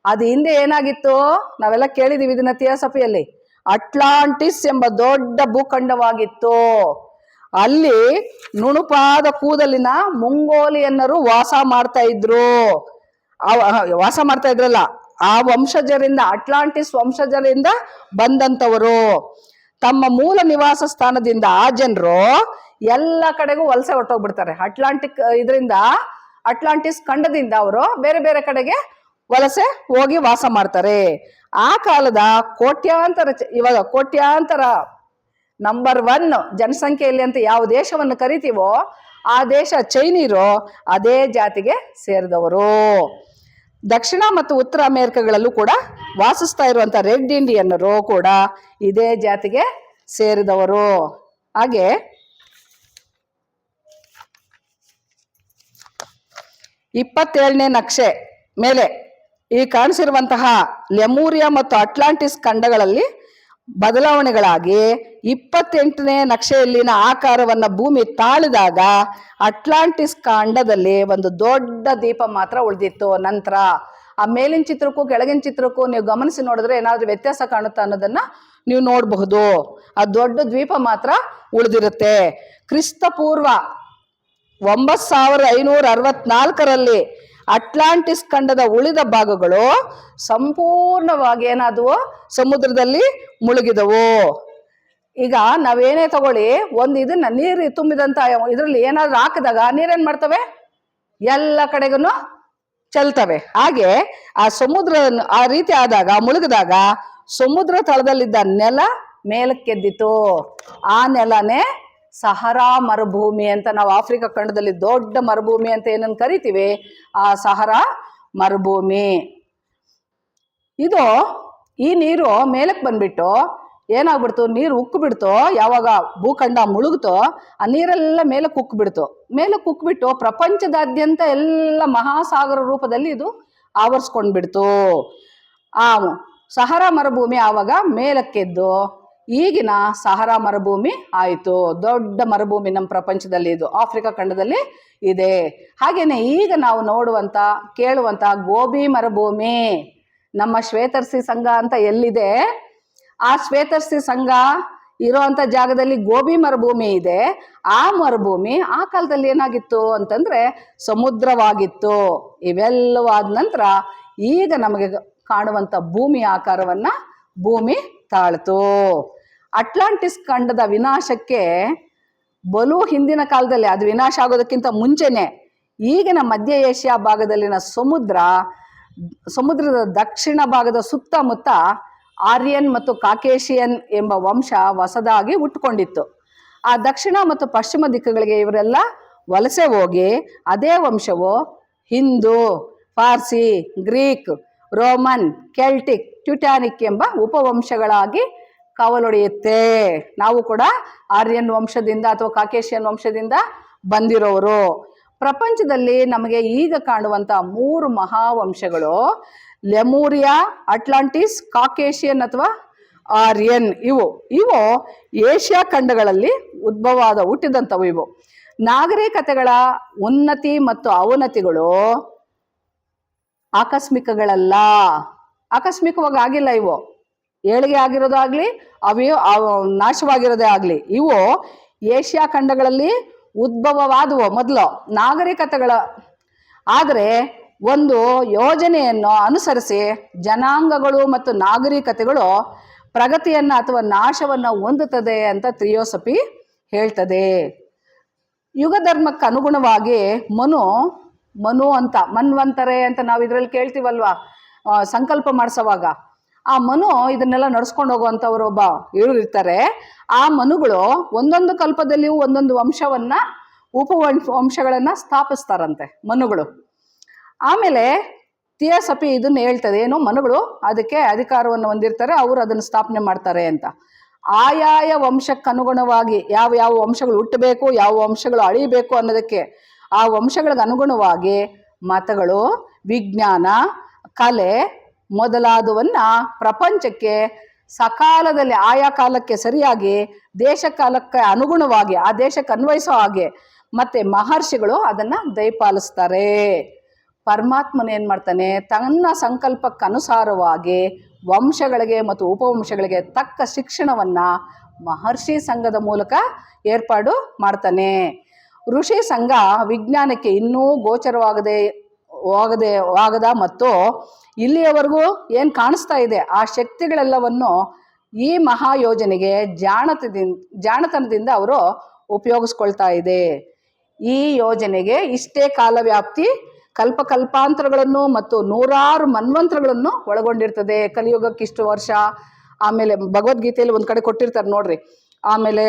ಅದು ಹಿಂದೆ ಏನಾಗಿತ್ತು ನಾವೆಲ್ಲ ಕೇಳಿದೀವಿ ಇದನ್ನ ಥಿಯಾಸಫಿಯಲ್ಲಿ. ಅಟ್ಲಾಂಟಿಸ್ ಎಂಬ ದೊಡ್ಡ ಭೂಖಂಡವಾಗಿತ್ತು. ಅಲ್ಲಿ ನುಣುಪಾದ ಕೂದಲಿನ ಮುಂಗೋಲಿಯನ್ನರು ವಾಸ ಮಾಡ್ತಾ ಇದ್ರಲ್ಲ, ಆ ವಂಶಜರಿಂದ, ಅಟ್ಲಾಂಟಿಸ್ ವಂಶಜರಿಂದ ಬಂದಂಥವರು. ತಮ್ಮ ಮೂಲ ನಿವಾಸ ಸ್ಥಾನದಿಂದ ಆ ಜನರು ಎಲ್ಲ ಕಡೆಗೂ ವಲಸೆ ಹೊರಟೋಗ್ಬಿಡ್ತಾರೆ. ಅಟ್ಲಾಂಟಿಸ್ ಖಂಡದಿಂದ ಅವರು ಬೇರೆ ಬೇರೆ ಕಡೆಗೆ ವಲಸೆ ಹೋಗಿ ವಾಸ ಮಾಡ್ತಾರೆ. ಆ ಕಾಲದ ಕೋಟ್ಯಾಂತರ ನಂಬರ್ 1 ಜನಸಂಖ್ಯೆಯಲ್ಲಿ ಅಂತ ಯಾವ ದೇಶವನ್ನು ಕರಿತೀವೋ ಆ ದೇಶ ಚೈನೀರು ಅದೇ ಜಾತಿಗೆ ಸೇರಿದವರು. ದಕ್ಷಿಣ ಮತ್ತು ಉತ್ತರ ಅಮೆರಿಕಗಳಲ್ಲೂ ಕೂಡ ವಾಸಿಸ್ತಾ ಇರುವಂಥ ರೆಡ್ ಇಂಡಿಯನ್ನರು ಕೂಡ ಇದೇ ಜಾತಿಗೆ ಸೇರಿದವರು. ಹಾಗೆ 27ನೇ ನಕ್ಷೆ ಮೇಲೆ ಈ ಕಾಣಿಸಿರುವಂತಹ ಲೆಮೂರಿಯಾ ಮತ್ತು ಅಟ್ಲಾಂಟಿಸ್ ಖಂಡಗಳಲ್ಲಿ ಬದಲಾವಣೆಗಳಾಗಿ 28ನೇ ನಕ್ಷೆಯಲ್ಲಿನ ಆಕಾರವನ್ನ ಭೂಮಿ ತಾಳಿದಾಗ ಅಟ್ಲಾಂಟಿಸ್ ಖಂಡದಲ್ಲಿ ಒಂದು ದೊಡ್ಡ ದ್ವೀಪ ಮಾತ್ರ ಉಳಿದಿತ್ತು. ನಂತರ ಆ ಮೇಲಿನ ಚಿತ್ರಕ್ಕೂ ಕೆಳಗಿನ ಚಿತ್ರಕ್ಕೂ ನೀವು ಗಮನಿಸಿ ನೋಡಿದ್ರೆ ಏನಾದ್ರೂ ವ್ಯತ್ಯಾಸ ಕಾಣುತ್ತಾ ಅನ್ನೋದನ್ನ ನೀವು ನೋಡಬಹುದು. ಆ ದೊಡ್ಡ ದ್ವೀಪ ಮಾತ್ರ ಉಳಿದಿರುತ್ತೆ. ಕ್ರಿಸ್ತಪೂರ್ವ 9564ರಲ್ಲಿ ಅಟ್ಲಾಂಟಿಸ್ ಖಂಡದ ಉಳಿದ ಭಾಗಗಳು ಸಂಪೂರ್ಣವಾಗಿ ಏನಾದವು, ಸಮುದ್ರದಲ್ಲಿ ಮುಳುಗಿದವು. ಈಗ ನಾವೇನೇ ತಗೊಳ್ಳಿ, ಒಂದು ಇದನ್ನ ನೀರು ತುಂಬಿದಂತ ಇದ್ರಲ್ಲಿ ಏನಾದ್ರೂ ಹಾಕಿದಾಗ ನೀರೇನ್ ಮಾಡ್ತವೆ, ಎಲ್ಲ ಕಡೆಗೂ ಚೆಲ್ತವೆ. ಹಾಗೆ ಆ ಸಮುದ್ರ ಆ ರೀತಿ ಆದಾಗ, ಮುಳುಗಿದಾಗ ಸಮುದ್ರ ತಳದಲ್ಲಿದ್ದ ನೆಲ ಮೇಲಕ್ಕೆದ್ದಿತು. ಆ ನೆಲನೇ ಸಹರಾ ಮರುಭೂಮಿ ಅಂತ, ನಾವು ಆಫ್ರಿಕಾ ಖಂಡದಲ್ಲಿ ದೊಡ್ಡ ಮರುಭೂಮಿ ಅಂತ ಏನನ್ನು ಕರಿತೀವಿ, ಆ ಸಹರಾ ಮರುಭೂಮಿ. ಈ ನೀರು ಮೇಲಕ್ಕೆ ಬಂದ್ಬಿಟ್ಟು ಏನಾಗ್ಬಿಡ್ತು, ನೀರು ಉಕ್ಕಿಬಿಡ್ತು. ಯಾವಾಗ ಭೂಖಂಡ ಮುಳುಗ್ತೋ ಆ ನೀರೆಲ್ಲ ಮೇಲಕ್ಕೆ ಉಕ್ಕಿಬಿಟ್ಟು ಪ್ರಪಂಚದಾದ್ಯಂತ ಎಲ್ಲ ಮಹಾಸಾಗರ ರೂಪದಲ್ಲಿ ಇದು ಆವರಿಸ್ಕೊಂಡ್ಬಿಡ್ತು. ಆ ಸಹರಾ ಮರುಭೂಮಿ ಆವಾಗ ಮೇಲಕ್ಕೆದ್ದು ಈಗಿನ ಸಹರಾ ಮರುಭೂಮಿ ಆಯಿತು. ದೊಡ್ಡ ಮರುಭೂಮಿ ನಮ್ಮ ಪ್ರಪಂಚದಲ್ಲಿ ಇದು ಆಫ್ರಿಕಾ ಖಂಡದಲ್ಲಿ ಇದೆ. ಹಾಗೇನೆ ಈಗ ನಾವು ನೋಡುವಂತ ಕೇಳುವಂತ ಗೋಬಿ ಮರುಭೂಮಿ, ನಮ್ಮ ಶ್ವೇತರ್ಷಿ ಸಂಘ ಅಂತ ಎಲ್ಲಿದೆ, ಆ ಶ್ವೇತರ್ಷಿ ಸಂಘ ಇರೋಂಥ ಜಾಗದಲ್ಲಿ ಗೋಬಿ ಮರುಭೂಮಿ ಇದೆ. ಆ ಮರುಭೂಮಿ ಆ ಕಾಲದಲ್ಲಿ ಏನಾಗಿತ್ತು ಅಂತಂದ್ರೆ ಸಮುದ್ರವಾಗಿತ್ತು. ಇವೆಲ್ಲವೂ ಆದ ನಂತರ ಈಗ ನಮಗೆ ಕಾಣುವಂಥ ಭೂಮಿ ಆಕಾರವನ್ನ ಭೂಮಿ ತಾಳ್ತು. ಅಟ್ಲಾಂಟಿಸ್ ಖಂಡದ ವಿನಾಶಕ್ಕೆ ಬಲು ಹಿಂದಿನ ಕಾಲದಲ್ಲಿ, ಅದು ವಿನಾಶ ಆಗೋದಕ್ಕಿಂತ ಮುಂಚೆನೆ ಈಗಿನ ಮಧ್ಯ ಏಷ್ಯಾ ಭಾಗದಲ್ಲಿನ ಸಮುದ್ರದ ದಕ್ಷಿಣ ಭಾಗದ ಸುತ್ತಮುತ್ತ ಆರ್ಯನ್ ಮತ್ತು ಕಾಕೇಶಿಯನ್ ಎಂಬ ವಂಶ ಹೊಸದಾಗಿ ಹುಟ್ಟುಕೊಂಡಿತ್ತು. ಆ ದಕ್ಷಿಣ ಮತ್ತು ಪಶ್ಚಿಮ ದಿಕ್ಕುಗಳಿಗೆ ಇವರೆಲ್ಲ ವಲಸೆ ಹೋಗಿ ಅದೇ ವಂಶವು Hindu, Parsi, Greek, Roman, Celtic, Teutonic ಎಂಬ ಉಪವಂಶಗಳಾಗಿ ಕವಲೊಡೆಯುತ್ತೆ. ನಾವು ಕೂಡ ಆರ್ಯನ್ ವಂಶದಿಂದ ಅಥವಾ ಕಾಕೇಶಿಯನ್ ವಂಶದಿಂದ ಬಂದಿರೋರು. ಪ್ರಪಂಚದಲ್ಲಿ ನಮಗೆ ಈಗ ಕಾಣುವಂಥ 3 ಮಹಾವಂಶಗಳು ಲೆಮೂರಿಯಾ, ಅಟ್ಲಾಂಟಿಸ್, ಕಾಕೇಶಿಯನ್ ಅಥವಾ ಆರ್ಯನ್. ಇವು ಏಷ್ಯಾ ಖಂಡಗಳಲ್ಲಿ ಹುಟ್ಟಿದಂಥವು. ಇವು ನಾಗರಿಕತೆಗಳ ಉನ್ನತಿ ಮತ್ತು ಅವನತಿಗಳು ಆಕಸ್ಮಿಕಗಳಲ್ಲ, ಆಕಸ್ಮಿಕವಾಗಿ ಆಗಿಲ್ಲ. ಇವು ಏಳಿಗೆ ಆಗಿರೋದಾಗ್ಲಿ, ನಾಶವಾಗಿರೋದೇ ಆಗ್ಲಿ, ಇವು ಏಷ್ಯಾ ಖಂಡಗಳಲ್ಲಿ ಉದ್ಭವವಾದವು ಮೊದಲು ನಾಗರಿಕತೆಗಳ. ಆದರೆ ಒಂದು ಯೋಜನೆಯನ್ನು ಅನುಸರಿಸಿ ಜನಾಂಗಗಳು ಮತ್ತು ನಾಗರಿಕತೆಗಳು ಪ್ರಗತಿಯನ್ನ ಅಥವಾ ನಾಶವನ್ನ ಹೊಂದುತ್ತದೆ ಅಂತ ಥಿಯೋಸಫಿ ಹೇಳ್ತದೆ. ಯುಗ ಧರ್ಮಕ್ಕೆ ಅನುಗುಣವಾಗಿ ಮನು ಅಂತ ಮನ್ವಂತರೆ ಅಂತ ನಾವು ಇದರಲ್ಲಿ ಕೇಳ್ತೀವಲ್ವಾ, ಸಂಕಲ್ಪ ಮಾಡಿಸೋವಾಗ ಆ ಮನು ಇದನ್ನೆಲ್ಲ ನಡ್ಸ್ಕೊಂಡು ಹೋಗುವಂಥವ್ರು ಒಬ್ಬ ಇವರು ಇರ್ತಾರೆ. ಆ ಮನುಗಳು ಒಂದೊಂದು ಕಲ್ಪದಲ್ಲಿಯೂ ಒಂದೊಂದು ವಂಶವನ್ನ ವಂಶಗಳನ್ನ ಸ್ಥಾಪಿಸ್ತಾರಂತೆ ಮನುಗಳು. ಆಮೇಲೆ ಥಿಯಾಸಫಿ ಇದನ್ನ ಹೇಳ್ತದೆ, ಏನು ಮನುಗಳು ಅದಕ್ಕೆ ಅಧಿಕಾರವನ್ನು ಹೊಂದಿರ್ತಾರೆ, ಅವರು ಅದನ್ನು ಸ್ಥಾಪನೆ ಮಾಡ್ತಾರೆ ಅಂತ. ಆಯಾಯ ವಂಶಕ್ಕನುಗುಣವಾಗಿ ಯಾವ ಯಾವ ವಂಶಗಳು ಹುಟ್ಟಬೇಕು, ಯಾವ ವಂಶಗಳು ಅಳಿಬೇಕು ಅನ್ನೋದಕ್ಕೆ ಆ ವಂಶಗಳಿಗೆ ಅನುಗುಣವಾಗಿ ಮತಗಳು, ವಿಜ್ಞಾನ, ಕಲೆ ಮೊದಲಾದವನ್ನ ಪ್ರಪಂಚಕ್ಕೆ ಸಕಾಲದಲ್ಲಿ ಆಯಾ ಕಾಲಕ್ಕೆ ಸರಿಯಾಗಿ ದೇಶ ಕಾಲಕ್ಕೆ ಅನುಗುಣವಾಗಿ ಆ ದೇಶಕ್ಕೆ ಅನ್ವಯಿಸೋ ಹಾಗೆ ಮತ್ತೆ ಮಹರ್ಷಿಗಳು ಅದನ್ನ ದಯಪಾಲಿಸ್ತಾರೆ. ಪರಮಾತ್ಮನ ಏನ್ ಮಾಡ್ತಾನೆ, ತನ್ನ ಸಂಕಲ್ಪಕ್ಕನುಸಾರವಾಗಿ ವಂಶಗಳಿಗೆ ಮತ್ತು ಉಪವಂಶಗಳಿಗೆ ತಕ್ಕ ಶಿಕ್ಷಣವನ್ನ ಮಹರ್ಷಿ ಸಂಘದ ಮೂಲಕ ಏರ್ಪಾಡು ಮಾಡ್ತಾನೆ. ಋಷಿ ಸಂಘ ವಿಜ್ಞಾನಕ್ಕೆ ಇನ್ನೂ ಗೋಚರವಾಗದ ಮತ್ತು ಇಲ್ಲಿಯವರೆಗೂ ಏನು ಕಾಣಿಸ್ತಾ ಇದೆ ಆ ಶಕ್ತಿಗಳೆಲ್ಲವನ್ನು ಈ ಮಹಾಯೋಜನೆಗೆ ಜಾಣತನದಿಂದ ಅವರು ಉಪಯೋಗಿಸ್ಕೊಳ್ತಾ ಇದೆ. ಈ ಯೋಜನೆಗೆ ಇಷ್ಟೇ ಕಾಲವ್ಯಾಪ್ತಿ, ಕಲ್ಪಾಂತರಗಳನ್ನು ಮತ್ತು 100 ಮನ್ವಂತರಗಳನ್ನು ಒಳಗೊಂಡಿರ್ತದೆ. ಕಲಿಯುಗಕ್ಕೆ ಇಷ್ಟು ವರ್ಷ, ಆಮೇಲೆ ಭಗವದ್ಗೀತೆಯಲ್ಲಿ ಒಂದು ಕಡೆ ಕೊಟ್ಟಿರ್ತಾರೆ ನೋಡ್ರಿ, ಆಮೇಲೆ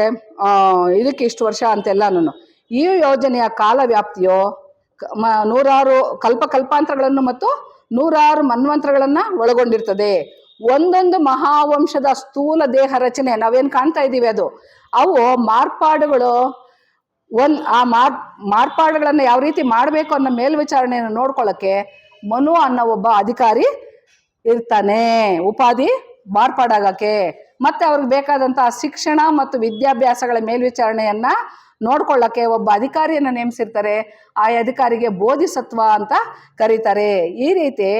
ಇದಕ್ಕೆ ಇಷ್ಟು ವರ್ಷ ಅಂತೆಲ್ಲಾನು. ಈ ಯೋಜನೆಯ ಕಾಲವ್ಯಾಪ್ತಿಯು 100 ಕಲ್ಪಾಂತರಗಳನ್ನು ಮತ್ತು 100 ಮನ್ವಂತರಗಳನ್ನ ಒಳಗೊಂಡಿರ್ತದೆ. ಒಂದೊಂದು ಮಹಾವಂಶದ ಸ್ಥೂಲ ದೇಹ ರಚನೆ ನಾವೇನು ಕಾಣ್ತಾ ಇದ್ದೀವಿ ಅವು ಮಾರ್ಪಾಡುಗಳು. ಮಾರ್ಪಾಡುಗಳನ್ನ ಯಾವ ರೀತಿ ಮಾಡಬೇಕು ಅನ್ನೋ ಮೇಲ್ವಿಚಾರಣೆಯನ್ನು ನೋಡ್ಕೊಳ್ಳೋಕ್ಕೆ ಮನು ಅನ್ನೋ ಒಬ್ಬ ಅಧಿಕಾರಿ ಇರ್ತಾನೆ, ಉಪಾಧಿ ಮಾರ್ಪಾಡಾಗಕ್ಕೆ. ಮತ್ತೆ ಅವ್ರಿಗೆ ಬೇಕಾದಂತಹ ಶಿಕ್ಷಣ ಮತ್ತು ವಿದ್ಯಾಭ್ಯಾಸಗಳ ಮೇಲ್ವಿಚಾರಣೆಯನ್ನ ನೋಡ್ಕೊಳ್ಳಕ್ಕೆ ಒಬ್ಬ ಅಧಿಕಾರಿಯನ್ನ ನೇಮಿಸಿರ್ತಾರೆ. ಆ ಅಧಿಕಾರಿಗೆ ಬೋಧಿಸತ್ವ ಅಂತ ಕರೀತಾರೆ. ಈ ರೀತಿ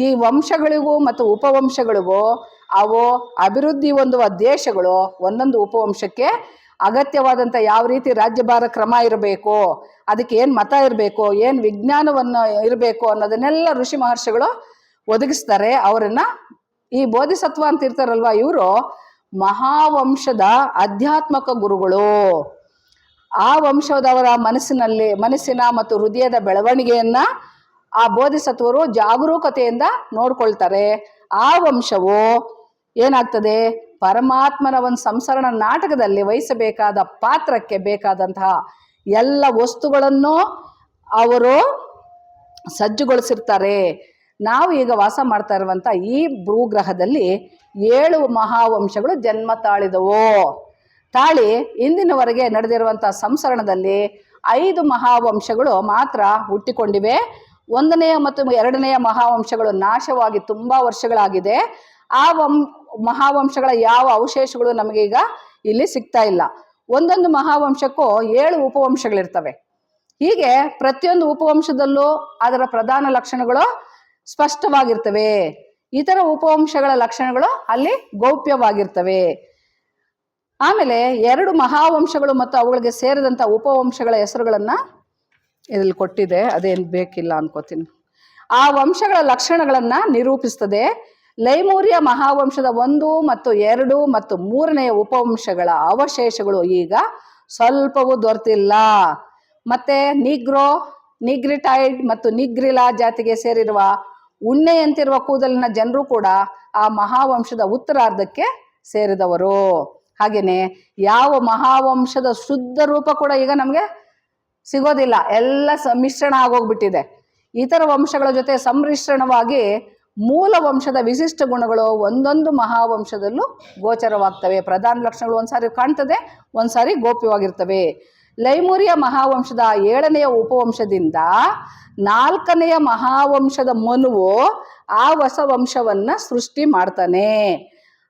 ಈ ವಂಶಗಳಿಗೂ ಮತ್ತು ಉಪವಂಶಗಳಿಗೂ ಅವು ಅಭಿವೃದ್ಧಿ ಹೊಂದುವ ದೇಶಗಳು ಒಂದೊಂದು ಉಪವಂಶಕ್ಕೆ ಅಗತ್ಯವಾದಂಥ ಯಾವ ರೀತಿ ರಾಜ್ಯಭಾರ ಕ್ರಮ ಇರಬೇಕು, ಅದಕ್ಕೆ ಏನು ಮತ ಇರಬೇಕು, ಏನು ವಿಜ್ಞಾನವನ್ನು ಇರಬೇಕು ಅನ್ನೋದನ್ನೆಲ್ಲ ಋಷಿ ಮಹರ್ಷಿಗಳು ಒದಗಿಸ್ತಾರೆ. ಅವರನ್ನ ಈ ಬೋಧಿಸತ್ವ ಅಂತ ಇರ್ತಾರಲ್ವ, ಇವರು ಮಹಾವಂಶದ ಆಧ್ಯಾತ್ಮಕ ಗುರುಗಳು. ಆ ವಂಶದವರ ಮನಸ್ಸಿನ ಮತ್ತು ಹೃದಯದ ಬೆಳವಣಿಗೆಯನ್ನ ಆ ಬೋಧಿಸತ್ವರು ಜಾಗರೂಕತೆಯಿಂದ ನೋಡ್ಕೊಳ್ತಾರೆ. ಆ ವಂಶವು ಏನಾಗ್ತದೆ, ಪರಮಾತ್ಮನ ಒಂದು ಸಂಸರಣ ನಾಟಕದಲ್ಲಿ ವಹಿಸಬೇಕಾದ ಪಾತ್ರಕ್ಕೆ ಬೇಕಾದಂತಹ ಎಲ್ಲ ವಸ್ತುಗಳನ್ನು ಅವರು ಸಜ್ಜುಗೊಳಿಸಿರ್ತಾರೆ. ನಾವು ಈಗ ವಾಸ ಮಾಡ್ತಾ ಇರುವಂಥ ಈ ಭೂಗ್ರಹದಲ್ಲಿ 7 ಮಹಾವಂಶಗಳು ಜನ್ಮ ತಾಳಿ ಇಂದಿನವರೆಗೆ ನಡೆದಿರುವಂಥ ಸಂಸರಣದಲ್ಲಿ 5 ಮಹಾವಂಶಗಳು ಮಾತ್ರ ಹುಟ್ಟಿಕೊಂಡಿವೆ. 1ನೇ ಮತ್ತು 2ನೇ ಮಹಾವಂಶಗಳು ನಾಶವಾಗಿ ತುಂಬ ವರ್ಷಗಳಾಗಿದೆ. ಆ ಮಹಾವಂಶಗಳ ಯಾವ ಅವಶೇಷಗಳು ನಮಗೆ ಈಗ ಇಲ್ಲಿ ಸಿಗ್ತಾ ಇಲ್ಲ. ಒಂದೊಂದು ಮಹಾವಂಶಕ್ಕೂ 7 ಉಪವಂಶಗಳಿರ್ತವೆ. ಹೀಗೆ ಪ್ರತಿಯೊಂದು ಉಪವಂಶದಲ್ಲೂ ಅದರ ಪ್ರಧಾನ ಲಕ್ಷಣಗಳು ಸ್ಪಷ್ಟವಾಗಿರ್ತವೆ. ಇತರ ಉಪವಂಶಗಳ ಲಕ್ಷಣಗಳು ಅಲ್ಲಿ ಗೌಪ್ಯವಾಗಿರ್ತವೆ. ಆಮೇಲೆ 2 ಮಹಾವಂಶಗಳು ಮತ್ತು ಅವುಗಳಿಗೆ ಸೇರಿದಂಥ ಉಪವಂಶಗಳ ಹೆಸರುಗಳನ್ನ ಇದರಲ್ಲಿ ಕೊಟ್ಟಿದೆ, ಅದೇನು ಬೇಕಿಲ್ಲ ಅನ್ಕೋತೀನಿ. ಆ ವಂಶಗಳ ಲಕ್ಷಣಗಳನ್ನ ನಿರೂಪಿಸ್ತದೆ. ಲೈಮೂರಿಯ ಮಹಾವಂಶದ 1 ಮತ್ತು 2 ಮತ್ತು 3ನೇ ಉಪವಂಶಗಳ ಅವಶೇಷಗಳು ಈಗ ಸ್ವಲ್ಪವೂ ದೊರೆತಿಲ್ಲ. ಮತ್ತೆ ನಿಗ್ರಿಟೈಡ್ ಮತ್ತು ನಿಗ್ರಿಲಾ ಜಾತಿಗೆ ಸೇರಿರುವ ಉಣ್ಣೆಯಂತಿರುವ ಕೂದಲಿನ ಜನರು ಕೂಡ ಆ ಮಹಾವಂಶದ ಉತ್ತರಾರ್ಧಕ್ಕೆ ಸೇರಿದವರು. ಹಾಗೇನೆ ಯಾವ ಮಹಾವಂಶದ ಶುದ್ಧ ರೂಪ ಕೂಡ ಈಗ ನಮಗೆ ಸಿಗೋದಿಲ್ಲ, ಎಲ್ಲ ಮಿಶ್ರಣ ಆಗೋಗ್ಬಿಟ್ಟಿದೆ. ಇತರ ವಂಶಗಳ ಜೊತೆ ಸಮ್ಮಿಶ್ರಣವಾಗಿ ಮೂಲ ವಂಶದ ವಿಶಿಷ್ಟ ಗುಣಗಳು ಒಂದೊಂದು ಮಹಾವಂಶದಲ್ಲೂ ಗೋಚರವಾಗ್ತವೆ. ಪ್ರಧಾನ ಲಕ್ಷಣಗಳು ಒಂದ್ಸಾರಿ ಕಾಣ್ತದೆ, ಒಂದ್ಸಾರಿ ಗೋಪ್ಯವಾಗಿರ್ತವೆ. ಲೈಮೂರಿಯ ಮಹಾವಂಶದ 7ನೇ ಉಪವಂಶದಿಂದ 4ನೇ ಮಹಾವಂಶದ ಮನುವು ಆ ಹೊಸ ವಂಶವನ್ನ ಸೃಷ್ಟಿ ಮಾಡ್ತಾನೆ.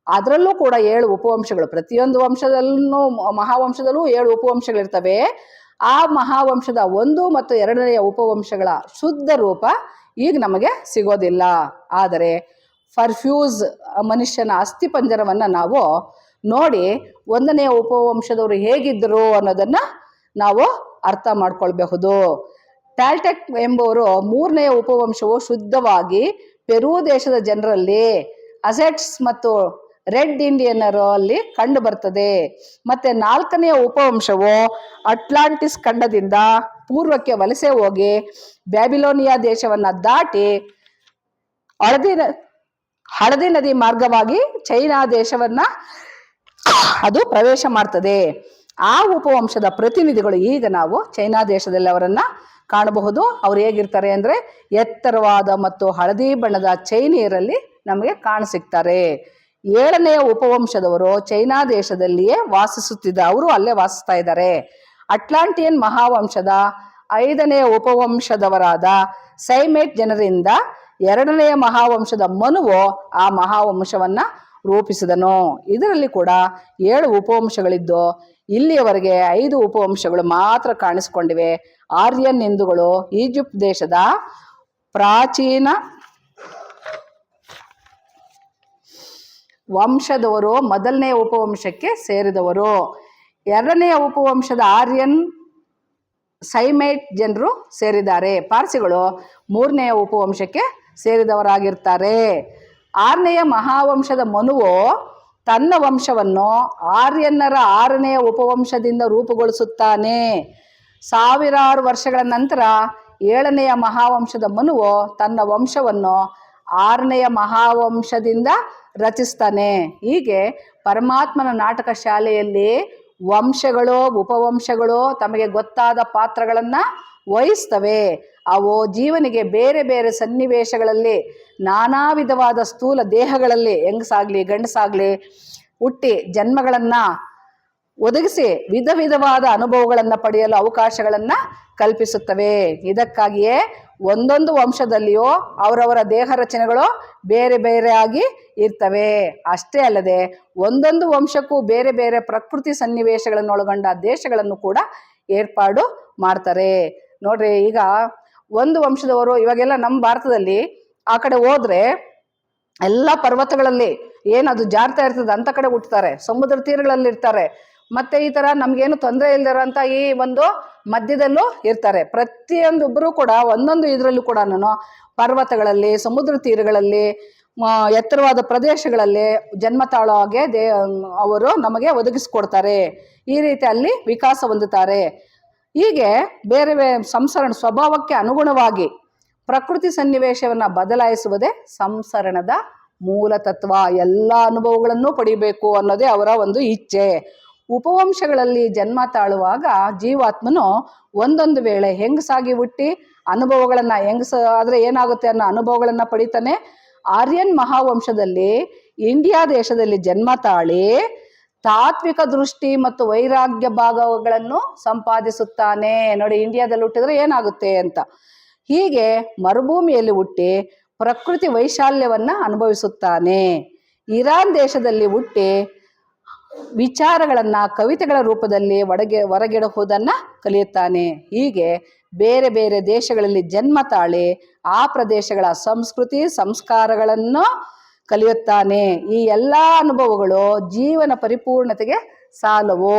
ಅದರಲ್ಲೂ ಕೂಡ 7 ಉಪವಂಶಗಳು, ಪ್ರತಿಯೊಂದು ವಂಶದಲ್ಲೂ ಮಹಾವಂಶದಲ್ಲೂ 7 ಉಪವಂಶಗಳಿರ್ತವೆ. ಆ ಮಹಾವಂಶದ 1 ಮತ್ತು 2ನೇ ಉಪವಂಶಗಳ ಶುದ್ಧ ರೂಪ ಈಗ ನಮಗೆ ಸಿಗೋದಿಲ್ಲ. ಆದರೆ ಫರ್ಫ್ಯೂಸ್ ಮನುಷ್ಯನ ಅಸ್ಥಿಪಂಜರವನ್ನು ನಾವು ನೋಡಿ 1ನೇ ಉಪವಂಶದವರು ಹೇಗಿದ್ದರು ಅನ್ನೋದನ್ನ ನಾವು ಅರ್ಥ ಮಾಡ್ಕೊಳ್ಬಹುದು. ಟ್ಯಾಲ್ಟೆಕ್ ಎಂಬುವರು 3ನೇ ಉಪವಂಶವು ಶುದ್ಧವಾಗಿ ಪೆರು ದೇಶದ ಜನರಲ್ಲಿ ಅಸೆಟ್ಸ್ ಮತ್ತು ರೆಡ್ ಇಂಡಿಯನ್ನರಲ್ಲಿ ಕಂಡು ಬರ್ತದೆ. ಮತ್ತೆ 4ನೇ ಉಪವಂಶವು ಅಟ್ಲಾಂಟಿಸ್ ಖಂಡದಿಂದ ಪೂರ್ವಕ್ಕೆ ವಲಸೆ ಹೋಗಿ ಬ್ಯಾಬಿಲೋನಿಯಾ ದೇಶವನ್ನ ದಾಟಿ ಹಳದಿ ನದಿ ಮಾರ್ಗವಾಗಿ ಚೈನಾ ದೇಶವನ್ನ ಅದು ಪ್ರವೇಶ ಮಾಡ್ತದೆ. ಆ ಉಪವಂಶದ ಪ್ರತಿನಿಧಿಗಳು ಈಗ ನಾವು ಚೈನಾ ದೇಶದಲ್ಲಿ ಅವರನ್ನ ಕಾಣಬಹುದು. ಅವ್ರು ಹೇಗಿರ್ತಾರೆ ಅಂದ್ರೆ ಎತ್ತರವಾದ ಮತ್ತು ಹಳದಿ ಬಣ್ಣದ ಚೈನೀಯರಲ್ಲಿ ನಮಗೆ ಕಾಣಸಿಗ್ತಾರೆ. 7ನೇ ಉಪವಂಶದವರು ಚೈನಾ ದೇಶದಲ್ಲಿಯೇ ವಾಸಿಸುತ್ತಿದ್ದ, ಅವರು ಅಲ್ಲೇ ವಾಸಿಸ್ತಾ ಇದ್ದಾರೆ. ಅಟ್ಲಾಂಟಿಯನ್ ಮಹಾವಂಶದ 5ನೇ ಉಪವಂಶದವರಾದ ಸೈಮೇಟ್ ಜನರಿಂದ 2ನೇ ಮಹಾವಂಶದ ಮನುವು ಆ ಮಹಾವಂಶವನ್ನ ರೂಪಿಸಿದನು. ಇದರಲ್ಲಿ ಕೂಡ 7 ಉಪವಂಶಗಳಿದ್ದು ಇಲ್ಲಿಯವರೆಗೆ 5 ಉಪವಂಶಗಳು ಮಾತ್ರ ಕಾಣಿಸಿಕೊಂಡಿವೆ. ಆರ್ಯನ್ ಹಿಂದೂಗಳು ಈಜಿಪ್ಟ್ ದೇಶದ ಪ್ರಾಚೀನ ವಂಶದವರು 1ನೇ ಉಪವಂಶಕ್ಕೆ ಸೇರಿದವರು. 2ನೇ ಉಪವಂಶದ ಆರ್ಯನ್ ಸೈಮೈಟ್ ಜನರು ಸೇರಿದ್ದಾರೆ. ಪಾರ್ಸಿಗಳು 3ನೇ ಉಪವಂಶಕ್ಕೆ ಸೇರಿದವರಾಗಿರ್ತಾರೆ. 6ನೇ ಮಹಾವಂಶದ ಮನುವು ತನ್ನ ವಂಶವನ್ನು ಆರ್ಯನ್ನರ 6ನೇ ಉಪವಂಶದಿಂದ ರೂಪುಗೊಳಿಸುತ್ತಾನೆ. ಸಾವಿರಾರು ವರ್ಷಗಳ ನಂತರ 7ನೇ ಮಹಾವಂಶದ ಮನುವು ತನ್ನ ವಂಶವನ್ನು 6ನೇ ಮಹಾವಂಶದಿಂದ ರಚಿಸ್ತಾನೆ. ಹೀಗೆ ಪರಮಾತ್ಮನ ನಾಟಕ ಶಾಲೆಯಲ್ಲಿ ವಂಶಗಳು ಉಪವಂಶಗಳು ತಮಗೆ ಗೊತ್ತಾದ ಪಾತ್ರಗಳನ್ನು ವಹಿಸ್ತವೆ. ಅವು ಜೀವನಿಗೆ ಬೇರೆ ಬೇರೆ ಸನ್ನಿವೇಶಗಳಲ್ಲಿ ನಾನಾ ವಿಧವಾದ ಸ್ಥೂಲ ದೇಹಗಳಲ್ಲಿ ಹೆಂಗಸಾಗ್ಲಿ ಗಂಡಸಾಗ್ಲಿ ಹುಟ್ಟಿ ಜನ್ಮಗಳನ್ನು ಒದಗಿಸಿ ವಿಧ ವಿಧವಾದ ಅನುಭವಗಳನ್ನು ಪಡೆಯಲು ಅವಕಾಶಗಳನ್ನು ಕಲ್ಪಿಸುತ್ತವೆ. ಇದಕ್ಕಾಗಿಯೇ ಒಂದೊಂದು ವಂಶದಲ್ಲಿಯೂ ಅವರವರ ದೇಹ ರಚನೆಗಳು ಬೇರೆ ಬೇರೆಯಾಗಿ ಇರ್ತವೆ. ಅಷ್ಟೇ ಅಲ್ಲದೆ ಒಂದೊಂದು ವಂಶಕ್ಕೂ ಬೇರೆ ಬೇರೆ ಪ್ರಕೃತಿ ಸನ್ನಿವೇಶಗಳನ್ನು ಒಳಗೊಂಡ ದೇಶಗಳನ್ನು ಕೂಡ ಏರ್ಪಾಡು ಮಾಡ್ತಾರೆ. ನೋಡ್ರಿ, ಈಗ ಒಂದು ವಂಶದವರು ಇವಾಗೆಲ್ಲ ನಮ್ಮ ಭಾರತದಲ್ಲಿ ಆ ಕಡೆ ಹೋದ್ರೆ ಎಲ್ಲ ಪರ್ವತಗಳಲ್ಲಿ ಏನದು ಜಾರ್ತಾ ಇರ್ತದೆ ಅಂತ ಕಡೆ ಹುಟ್ಟುತ್ತಾರೆ, ಸಮುದ್ರ ತೀರಗಳಲ್ಲಿ ಇರ್ತಾರೆ. ಮತ್ತೆ ಈ ತರ ನಮ್ಗೇನು ತೊಂದರೆ ಇಲ್ದಿರೋಂಥ ಈ ಒಂದು ಮಧ್ಯದಲ್ಲೂ ಇರ್ತಾರೆ. ಪ್ರತಿಯೊಂದೊಬ್ಬರು ಕೂಡ ಒಂದೊಂದು ಇದರಲ್ಲೂ ಕೂಡ ಪರ್ವತಗಳಲ್ಲಿ, ಸಮುದ್ರ ತೀರಗಳಲ್ಲಿ, ಎತ್ತರವಾದ ಪ್ರದೇಶಗಳಲ್ಲಿ ಜನ್ಮ ತಾಳೋ ಹಾಗೆ ಅವರು ನಮಗೆ ಒದಗಿಸ್ಕೊಡ್ತಾರೆ. ಈ ರೀತಿ ಅಲ್ಲಿ ವಿಕಾಸ ಹೊಂದುತ್ತಾರೆ. ಹೀಗೆ ಬೇರೆ ಬೇರೆ ಸಂಸರಣ ಸ್ವಭಾವಕ್ಕೆ ಅನುಗುಣವಾಗಿ ಪ್ರಕೃತಿ ಸನ್ನಿವೇಶವನ್ನು ಬದಲಾಯಿಸುವುದೇ ಸಂಸರಣದ ಮೂಲ ತತ್ವ. ಎಲ್ಲ ಅನುಭವಗಳನ್ನು ಪಡಿಬೇಕು ಅನ್ನೋದೇ ಅವರ ಒಂದು ಇಚ್ಛೆ. ಉಪವಂಶಗಳಲ್ಲಿ ಜನ್ಮ ತಾಳುವಾಗ ಜೀವಾತ್ಮನು ಒಂದೊಂದು ವೇಳೆ ಹೆಂಗಸಾಗಿ ಹುಟ್ಟಿ ಅನುಭವಗಳನ್ನು ಆದರೆ ಏನಾಗುತ್ತೆ ಅನ್ನೋ ಅನುಭವಗಳನ್ನು ಪಡಿತಾನೆ. ಆರ್ಯನ್ ಮಹಾವಂಶದಲ್ಲಿ ಇಂಡಿಯಾ ದೇಶದಲ್ಲಿ ಜನ್ಮ ತಾಳಿ ತಾತ್ವಿಕ ದೃಷ್ಟಿ ಮತ್ತು ವೈರಾಗ್ಯ ಭಾಗಗಳನ್ನು ಸಂಪಾದಿಸುತ್ತಾನೆ. ನೋಡಿ, ಇಂಡಿಯಾದಲ್ಲಿ ಹುಟ್ಟಿದ್ರೆ ಏನಾಗುತ್ತೆ ಅಂತ. ಹೀಗೆ ಮರುಭೂಮಿಯಲ್ಲಿ ಹುಟ್ಟಿ ಪ್ರಕೃತಿ ವೈಶಾಲ್ಯವನ್ನು ಅನುಭವಿಸುತ್ತಾನೆ. ಇರಾನ್ ದೇಶದಲ್ಲಿ ಹುಟ್ಟಿ ವಿಚಾರಗಳನ್ನು ಕವಿತೆಗಳ ರೂಪದಲ್ಲಿ ಹೊರಗಿಡುವುದನ್ನು ಕಲಿಯುತ್ತಾನೆ. ಹೀಗೆ ಬೇರೆ ಬೇರೆ ದೇಶಗಳಲ್ಲಿ ಜನ್ಮ ತಾಳಿ ಆ ಪ್ರದೇಶಗಳ ಸಂಸ್ಕೃತಿ ಸಂಸ್ಕಾರಗಳನ್ನು ಕಲಿಯುತ್ತಾನೆ. ಈ ಎಲ್ಲ ಅನುಭವಗಳು ಜೀವನ ಪರಿಪೂರ್ಣತೆಗೆ ಸಾಲವು.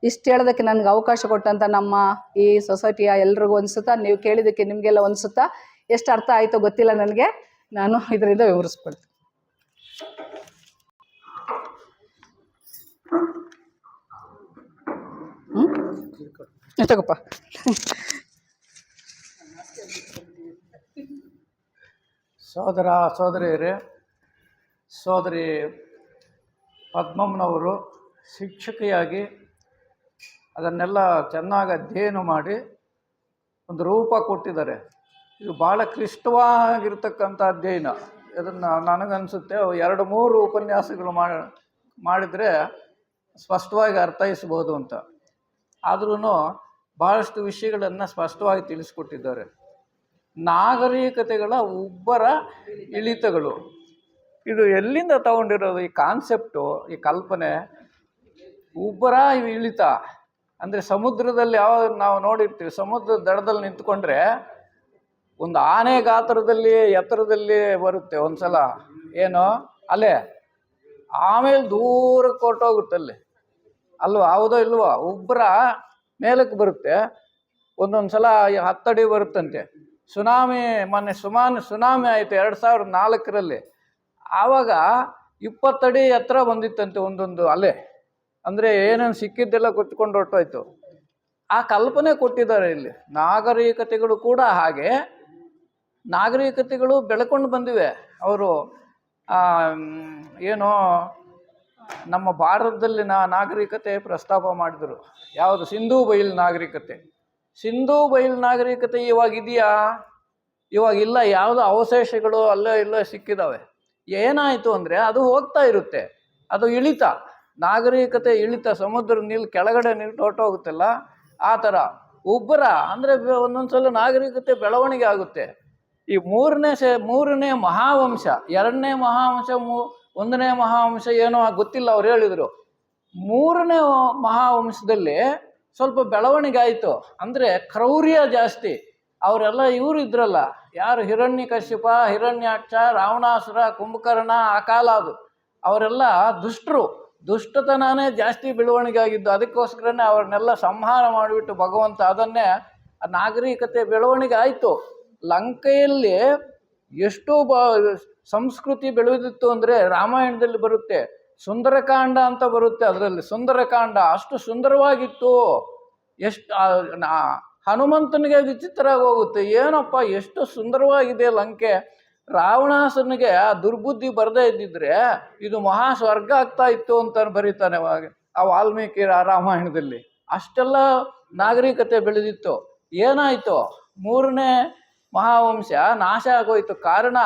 ಇಷ್ಟು ಹೇಳೋದಕ್ಕೆ ನನಗೆ ಅವಕಾಶ ಕೊಟ್ಟಂತ ನಮ್ಮ ಈ ಸೊಸೈಟಿಯ ಎಲ್ರಿಗೂ ಅನಿಸುತ್ತಾ, ನೀವು ಕೇಳಿದ್ದಕ್ಕೆ ನಿಮಗೆಲ್ಲ ಅನಿಸುತ್ತಾ, ಎಷ್ಟು ಅರ್ಥ ಆಯಿತೋ ಗೊತ್ತಿಲ್ಲ ನನಗೆ. ನಾನು ಇದರಿಂದ ವಿವರಿಸ್ಕೊಳ್ತೀನಿ. ತಗೋಪ್ಪ. ಸೋದರ ಸೋದರಿಯರೇ, ಸೋದರಿ ಪದ್ಮಮ್ಮನವರು ಶಿಕ್ಷಕಿಯಾಗಿ ಅದನ್ನೆಲ್ಲ ಚೆನ್ನಾಗಿ ಅಧ್ಯಯನ ಮಾಡಿ ಒಂದು ರೂಪ ಕೊಟ್ಟಿದ್ದಾರೆ. ಇದು ಭಾಳ ಕ್ಲಿಷ್ಟವಾಗಿರ್ತಕ್ಕಂಥ ಅಧ್ಯಯನ. ಇದನ್ನು ನನಗನ್ನಿಸುತ್ತೆ 2-3 ಉಪನ್ಯಾಸಗಳು ಮಾಡಿದರೆ ಸ್ಪಷ್ಟವಾಗಿ ಅರ್ಥೈಸ್ಬೋದು ಅಂತ. ಆದ್ರೂ ಭಾಳಷ್ಟು ವಿಷಯಗಳನ್ನು ಸ್ಪಷ್ಟವಾಗಿ ತಿಳಿಸ್ಕೊಟ್ಟಿದ್ದಾರೆ. ನಾಗರಿಕತೆಗಳ ಉಬ್ಬರ ಇಳಿತಗಳು, ಇದು ಎಲ್ಲಿಂದ ತಗೊಂಡಿರೋದು ಈ ಕಾನ್ಸೆಪ್ಟು, ಈ ಕಲ್ಪನೆ? ಉಬ್ಬರ ಇಳಿತ ಅಂದರೆ ಸಮುದ್ರದಲ್ಲಿ ನಾವು ನೋಡಿರ್ತೀವಿ, ಸಮುದ್ರದ ದಡದಲ್ಲಿ ನಿಂತ್ಕೊಂಡ್ರೆ ಒಂದು ಆನೆ ಗಾತ್ರದಲ್ಲಿ ಎತ್ತರದಲ್ಲಿ ಬರುತ್ತೆ ಒಂದ್ಸಲ ಏನೋ ಅಲೆ, ಆಮೇಲೆ ದೂರಕ್ಕೆ ಹೊರಟೋಗುತ್ತಲ್ಲಿ ಅಲ್ವಾ? ಹೌದೋ ಇಲ್ವಾ? ಉಬ್ಬರ ಮೇಲಕ್ಕೆ ಬರುತ್ತೆ, ಒಂದೊಂದು ಸಲ 10 ಅಡಿ ಬರುತ್ತಂತೆ. ಮೊನ್ನೆ ಸುನಾಮಿ ಆಯಿತು 2004ರಲ್ಲಿ. ಆವಾಗ 20 ಅಡಿ ಎತ್ತರ ಬಂದಿತ್ತಂತೆ ಒಂದೊಂದು ಅಲೆ. ಅಂದರೆ ಏನೇನು ಸಿಕ್ಕಿದ್ದೆಲ್ಲ ಕೊಚ್ಕೊಂಡು ಹೊರಟೋಯ್ತು. ಆ ಕಲ್ಪನೆ ಕೊಟ್ಟಿದ್ದಾರೆ ಇಲ್ಲಿ. ನಾಗರಿಕತೆಗಳು ಕೂಡ ಹಾಗೆ ನಾಗರಿಕತೆಗಳು ಬೆಳ್ಕೊಂಡು ಬಂದಿವೆ. ಅವರು ಏನೋ ನಮ್ಮ ಭಾರತದಲ್ಲಿನ ನಾಗರಿಕತೆ ಪ್ರಸ್ತಾಪ ಮಾಡಿದರು. ಯಾವುದು? ಸಿಂಧೂ ಬಯಲು ನಾಗರಿಕತೆ. ಸಿಂಧೂ ಬಯಲು ನಾಗರಿಕತೆ ಇವಾಗ ಇದೆಯಾ? ಇವಾಗಿಲ್ಲ. ಯಾವುದೋ ಅವಶೇಷಗಳು ಅಲ್ಲೋ ಇಲ್ಲೋ ಸಿಕ್ಕಿದ್ದಾವೆ. ಏನಾಯಿತು ಅಂದರೆ ಅದು ಹೋಗ್ತಾ ಇರುತ್ತೆ, ಅದು ಇಳಿತ, ನಾಗರಿಕತೆ ಇಳಿತ, ಸಮುದ್ರ ನೀರು ಕೆಳಗಡೆ ನೀರು ಹೊರಟೋಗುತ್ತಲ್ಲ ಆ ಥರ. ಉಬ್ಬರ ಅಂದರೆ ಒಂದೊಂದ್ಸಲ ನಾಗರಿಕತೆ ಬೆಳವಣಿಗೆ ಆಗುತ್ತೆ. ಈ ಮೂರನೇ ಮಹಾವಂಶ, ಎರಡನೇ ಮಹಾವಂಶ, ಒಂದನೇ ಮಹಾವಂಶ ಏನೋ ಗೊತ್ತಿಲ್ಲ, ಅವ್ರು ಹೇಳಿದರು. ಮೂರನೇ ಮಹಾವಂಶದಲ್ಲಿ ಸ್ವಲ್ಪ ಬೆಳವಣಿಗೆ ಆಯಿತು. ಅಂದರೆ ಕ್ರೌರ್ಯ ಜಾಸ್ತಿ. ಅವರೆಲ್ಲ ಇವರು ಇದ್ರಲ್ಲ, ಯಾರು? ಹಿರಣ್ಯಕಶ್ಯಪ, ಹಿರಣ್ಯಾಕ್ಷ, ರಾವಣಾಸುರ, ಕುಂಭಕರ್ಣ, ಅಕಾಲ, ಅದು ಅವರೆಲ್ಲ ದುಷ್ಟತನನೇ ಜಾಸ್ತಿ ಬೆಳವಣಿಗೆ ಆಗಿದ್ದು. ಅದಕ್ಕೋಸ್ಕರನೇ ಅವ್ರನ್ನೆಲ್ಲ ಸಂಹಾರ ಮಾಡಿಬಿಟ್ಟು ಭಗವಂತ ಅದನ್ನೇ ನಾಗರಿಕತೆ ಬೆಳವಣಿಗೆ ಆಯಿತು. ಲಂಕೆಯಲ್ಲಿ ಎಷ್ಟು ಸಂಸ್ಕೃತಿ ಬೆಳೆದಿತ್ತು ಅಂದರೆ ರಾಮಾಯಣದಲ್ಲಿ ಬರುತ್ತೆ, ಸುಂದರಕಾಂಡ ಅಂತ ಬರುತ್ತೆ. ಅದರಲ್ಲಿ ಸುಂದರಕಾಂಡ ಅಷ್ಟು ಸುಂದರವಾಗಿತ್ತು. ಎಷ್ಟು ಹನುಮಂತನಿಗೆ ವಿಚಿತ್ರ ಹೋಗುತ್ತೆ, ಏನಪ್ಪ ಎಷ್ಟು ಸುಂದರವಾಗಿದೆ ಲಂಕೆ. ರಾವಣಾಸನಿಗೆ ಆ ದುರ್ಬುದ್ಧಿ ಬರದೇ ಇದ್ದಿದ್ರೆ ಇದು ಮಹಾ ಸ್ವರ್ಗ ಆಗ್ತಾ ಇತ್ತು ಅಂತ ಬರೀತಾನೆ ಆ ವಾಲ್ಮೀಕಿ ರಾಮಾಯಣದಲ್ಲಿ. ಅಷ್ಟೆಲ್ಲ ನಾಗರಿಕತೆ ಬೆಳೆದಿತ್ತು. ಏನಾಯಿತು? ಮೂರನೇ ಮಹಾವಂಶ ನಾಶ ಆಗೋಯ್ತು. ಕಾರಣ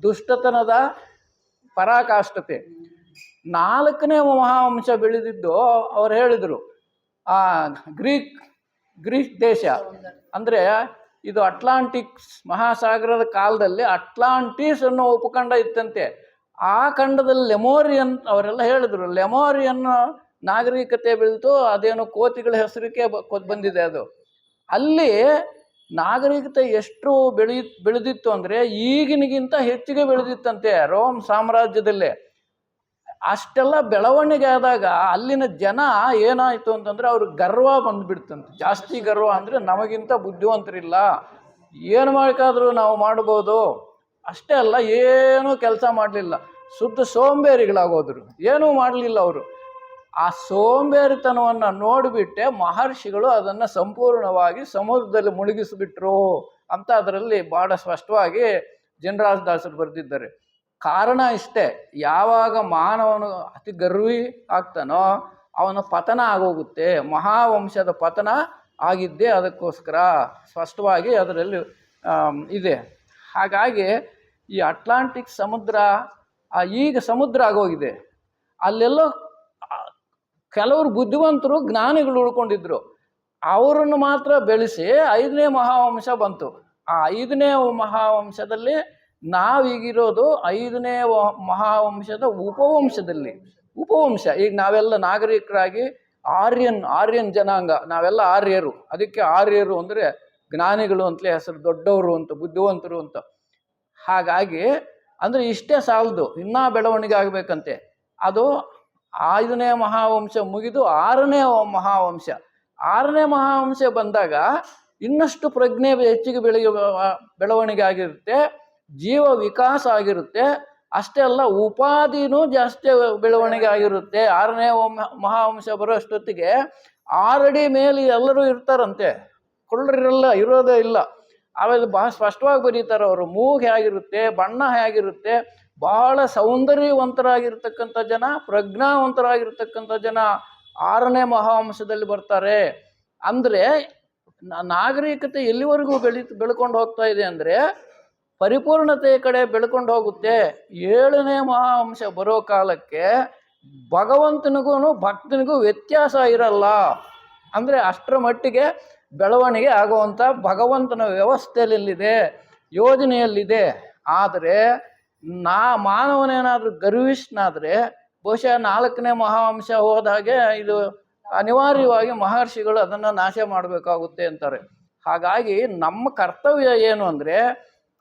ದುಷ್ಟತನದ ಪರಾಕಾಷ್ಠತೆ. ನಾಲ್ಕನೇ ಮಹಾವಂಶ ಬೆಳೆದಿದ್ದು ಅವ್ರು ಹೇಳಿದರು ಗ್ರೀಕ್ ದೇಶ. ಅಂದರೆ ಇದು ಅಟ್ಲಾಂಟಿಕ್ಸ್ ಮಹಾಸಾಗರದ ಕಾಲದಲ್ಲಿ ಅಟ್ಲಾಂಟಿಸ್ ಅನ್ನೋ ಉಪಖಂಡ ಇತ್ತಂತೆ. ಆ ಖಂಡದಲ್ಲಿ ಲೆಮೋರಿಯನ್ ಅವರೆಲ್ಲ ಹೇಳಿದ್ರು, ಲೆಮೋರಿಯನ್ ನಾಗರಿಕತೆ ಬೆಳೆದು ಅದೇನೋ ಕೋತಿಗಳ ಹೆಸರಿಗೆ ಬಂದಿದೆ ಅದು. ಅಲ್ಲಿ ನಾಗರಿಕತೆ ಎಷ್ಟು ಬೆಳೆದಿತ್ತು ಅಂದರೆ ಈಗಿನಿಗಿಂತ ಹೆಚ್ಚಿಗೆ ಬೆಳೆದಿತ್ತಂತೆ ರೋಮ್ ಸಾಮ್ರಾಜ್ಯದಲ್ಲೇ. ಅಷ್ಟೆಲ್ಲ ಬೆಳವಣಿಗೆ ಆದಾಗ ಅಲ್ಲಿನ ಜನ ಏನಾಯಿತು ಅಂತಂದರೆ ಅವ್ರಿಗೆ ಗರ್ವ ಬಂದುಬಿಡ್ತಂತೆ. ಜಾಸ್ತಿ ಗರ್ವ ಅಂದರೆ ನಮಗಿಂತ ಬುದ್ಧಿವಂತರಿಲ್ಲ, ಏನು ಬೇಕಾದರೂ ನಾವು ಮಾಡ್ಬೋದು. ಅಷ್ಟೇ ಅಲ್ಲ, ಏನೂ ಕೆಲಸ ಮಾಡಲಿಲ್ಲ, ಶುದ್ಧ ಸೋಂಬೇರಿಗಳಾಗೋದ್ರು, ಏನೂ ಮಾಡಲಿಲ್ಲ ಅವರು. ಆ ಸೋಂಬೇರಿತನವನ್ನು ನೋಡಿಬಿಟ್ಟೆ ಮಹರ್ಷಿಗಳು ಅದನ್ನು ಸಂಪೂರ್ಣವಾಗಿ ಸಮುದ್ರದಲ್ಲಿ ಮುಳುಗಿಸಿಬಿಟ್ರು ಅಂತ ಅದರಲ್ಲಿ ಭಾಳ ಸ್ಪಷ್ಟವಾಗಿ ಜನರಾಜದಾಸರು ಬರೆದಿದ್ದಾರೆ. ಕಾರಣ ಇಷ್ಟೇ, ಯಾವಾಗ ಮಾನವನು ಅತಿ ಗರ್ವಿ ಆಗ್ತಾನೋ ಅವನ ಪತನ ಆಗೋಗುತ್ತೆ. ಮಹಾವಂಶದ ಪತನ ಆಗಿದ್ದೇ ಅದಕ್ಕೋಸ್ಕರ ಸ್ಪಷ್ಟವಾಗಿ ಅದರಲ್ಲಿ ಇದೆ. ಹಾಗಾಗಿ ಈ ಅಟ್ಲಾಂಟಿಕ್ ಸಮುದ್ರ ಈಗ ಸಮುದ್ರ ಆಗೋಗಿದೆ. ಅಲ್ಲೆಲ್ಲೋ ಕೆಲವರು ಬುದ್ಧಿವಂತರು ಜ್ಞಾನಿಗಳು ಉಳ್ಕೊಂಡಿದ್ರು, ಅವರನ್ನು ಮಾತ್ರ ಬೆಳೆಸಿ 5ನೇ ಮಹಾವಂಶ ಬಂತು. ಆ 5ನೇ ಮಹಾವಂಶದಲ್ಲಿ ನಾವೀಗಿರೋದು 5ನೇ ಮಹಾವಂಶದ ಉಪವಂಶದಲ್ಲಿ. ಉಪವಂಶ ಈಗ ನಾವೆಲ್ಲ ನಾಗರಿಕರಾಗಿ ಆರ್ಯನ್ ಜನಾಂಗ, ನಾವೆಲ್ಲ ಆರ್ಯರು. ಅದಕ್ಕೆ ಆರ್ಯರು ಅಂದರೆ ಜ್ಞಾನಿಗಳು ಅಂತಲೇ ಹೆಸರು, ದೊಡ್ಡವರು ಅಂತ, ಬುದ್ಧಿವಂತರು ಅಂತ. ಹಾಗಾಗಿ ಅಂದರೆ ಇಷ್ಟೇ ಸಾಲದು, ಇನ್ನೂ ಬೆಳವಣಿಗೆ ಆಗಬೇಕಂತೆ. ಅದು 5ನೇ ಮಹಾವಂಶ ಮುಗಿದು 6ನೇ ಮಹಾವಂಶ. 6ನೇ ಮಹಾವಂಶ ಬಂದಾಗ ಇನ್ನಷ್ಟು ಪ್ರಜ್ಞೆ ಹೆಚ್ಚಿಗೆ ಬೆಳವಣಿಗೆ ಆಗಿರುತ್ತೆ, ಜೀವ ವಿಕಾಸ ಆಗಿರುತ್ತೆ. ಅಷ್ಟೇ ಅಲ್ಲ, ಉಪಾಧಿನೂ ಜಾಸ್ತಿ ಬೆಳವಣಿಗೆ ಆಗಿರುತ್ತೆ. 6ನೇ ಮಹಾವಂಶ ಬರೋಷ್ಟೊತ್ತಿಗೆ 6 ಅಡಿ ಮೇಲೆ ಎಲ್ಲರೂ ಇರ್ತಾರಂತೆ, ಕುಳ್ಳರಿರಲ್ಲ, ಇರೋದೇ ಇಲ್ಲ. ಆಮೇಲೆ ಭಾಳ ಸ್ಪಷ್ಟವಾಗಿ ಬರೀತಾರೆ ಅವರು. ಮೂಗು ಹೇಗಿರುತ್ತೆ, ಬಣ್ಣ ಹೇಗಿರುತ್ತೆ, ಬಹಳ ಸೌಂದರ್ಯವಂತರಾಗಿರ್ತಕ್ಕಂಥ ಜನ, ಪ್ರಜ್ಞಾವಂತರಾಗಿರ್ತಕ್ಕಂಥ ಜನ 6ನೇ ಮಹಾವಂಶದಲ್ಲಿ ಬರ್ತಾರೆ. ಅಂದರೆ ನಾಗರಿಕತೆ ಎಲ್ಲಿವರೆಗೂ ಬೆಳ್ಕೊಂಡು ಹೋಗ್ತಾ ಇದೆ ಅಂದರೆ ಪರಿಪೂರ್ಣತೆಯ ಕಡೆ ಬೆಳ್ಕೊಂಡು ಹೋಗುತ್ತೆ. 7ನೇ ಮಹಾವಂಶ ಬರೋ ಕಾಲಕ್ಕೆ ಭಗವಂತನಿಗೂ ಭಕ್ತನಿಗೂ ವ್ಯತ್ಯಾಸ ಇರಲ್ಲ. ಅಂದರೆ ಅಷ್ಟರ ಮಟ್ಟಿಗೆ ಬೆಳವಣಿಗೆ ಆಗುವಂಥ ಭಗವಂತನ ವ್ಯವಸ್ಥೆಯಲ್ಲಿದೆ, ಯೋಜನೆಯಲ್ಲಿದೆ. ಆದರೆ ಮಾನವನೇನಾದರೂ ಗರ್ವಿಷ್ಠನಾದರೆ ಬಹುಶಃ 4ನೇ ಮಹಾವಂಶ ಹೋದಾಗೆ ಇದು ಅನಿವಾರ್ಯವಾಗಿ ಮಹರ್ಷಿಗಳು ಅದನ್ನು ನಾಶ ಮಾಡಬೇಕಾಗುತ್ತೆ ಅಂತಾರೆ. ಹಾಗಾಗಿ ನಮ್ಮ ಕರ್ತವ್ಯ ಏನು ಅಂದರೆ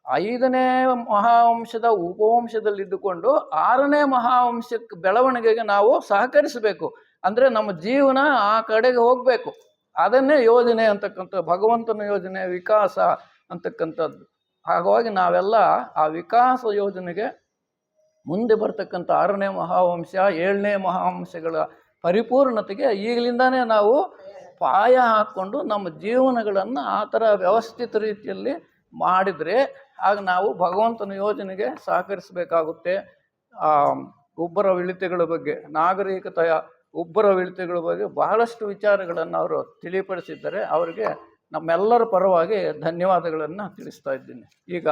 5ನೇ ಮಹಾವಂಶದ ಉಪವಂಶದಲ್ಲಿದ್ದುಕೊಂಡು 6ನೇ ಮಹಾವಂಶಕ್ಕೆ ಬೆಳವಣಿಗೆಗೆ ನಾವು ಸಹಕರಿಸಬೇಕು. ಅಂದರೆ ನಮ್ಮ ಜೀವನ ಆ ಕಡೆಗೆ ಹೋಗಬೇಕು. ಅದನ್ನೇ ಯೋಜನೆ ಅಂತಕ್ಕಂಥ, ಭಗವಂತನ ಯೋಜನೆ, ವಿಕಾಸ ಅಂತಕ್ಕಂಥದ್ದು. ಹಾಗಾಗಿ ನಾವೆಲ್ಲ ಆ ವಿಕಾಸ ಯೋಜನೆಗೆ ಮುಂದೆ ಬರ್ತಕ್ಕಂಥ 6ನೇ ಮಹಾವಂಶ 7ನೇ ಮಹಾವಂಶಗಳ ಪರಿಪೂರ್ಣತೆಗೆ ಈಗಲಿಂದಾನೇ ನಾವು ಪಾಯ ಹಾಕ್ಕೊಂಡು ನಮ್ಮ ಜೀವನಗಳನ್ನು ಆ ಥರ ವ್ಯವಸ್ಥಿತ ರೀತಿಯಲ್ಲಿ ಮಾಡಿದರೆ ಆಗ ನಾವು ಭಗವಂತನ ಯೋಜನೆಗೆ ಸಹಕರಿಸಬೇಕಾಗುತ್ತೆ. ಉಬ್ಬರವಿಳಿತಗಳ ಬಗ್ಗೆ, ನಾಗರಿಕತೆಯ ಉಬ್ಬರವಿಳಿತಗಳ ಬಗ್ಗೆ ಬಹಳಷ್ಟು ವಿಚಾರಗಳನ್ನು ಅವರು ತಿಳಿಪಡಿಸಿದ್ದಾರೆ. ಅವರಿಗೆ ನಮ್ಮೆಲ್ಲರ ಪರವಾಗಿ ಧನ್ಯವಾದಗಳನ್ನು ತಿಳಿಸ್ತಾ ಇದ್ದೀನಿ. ಈಗ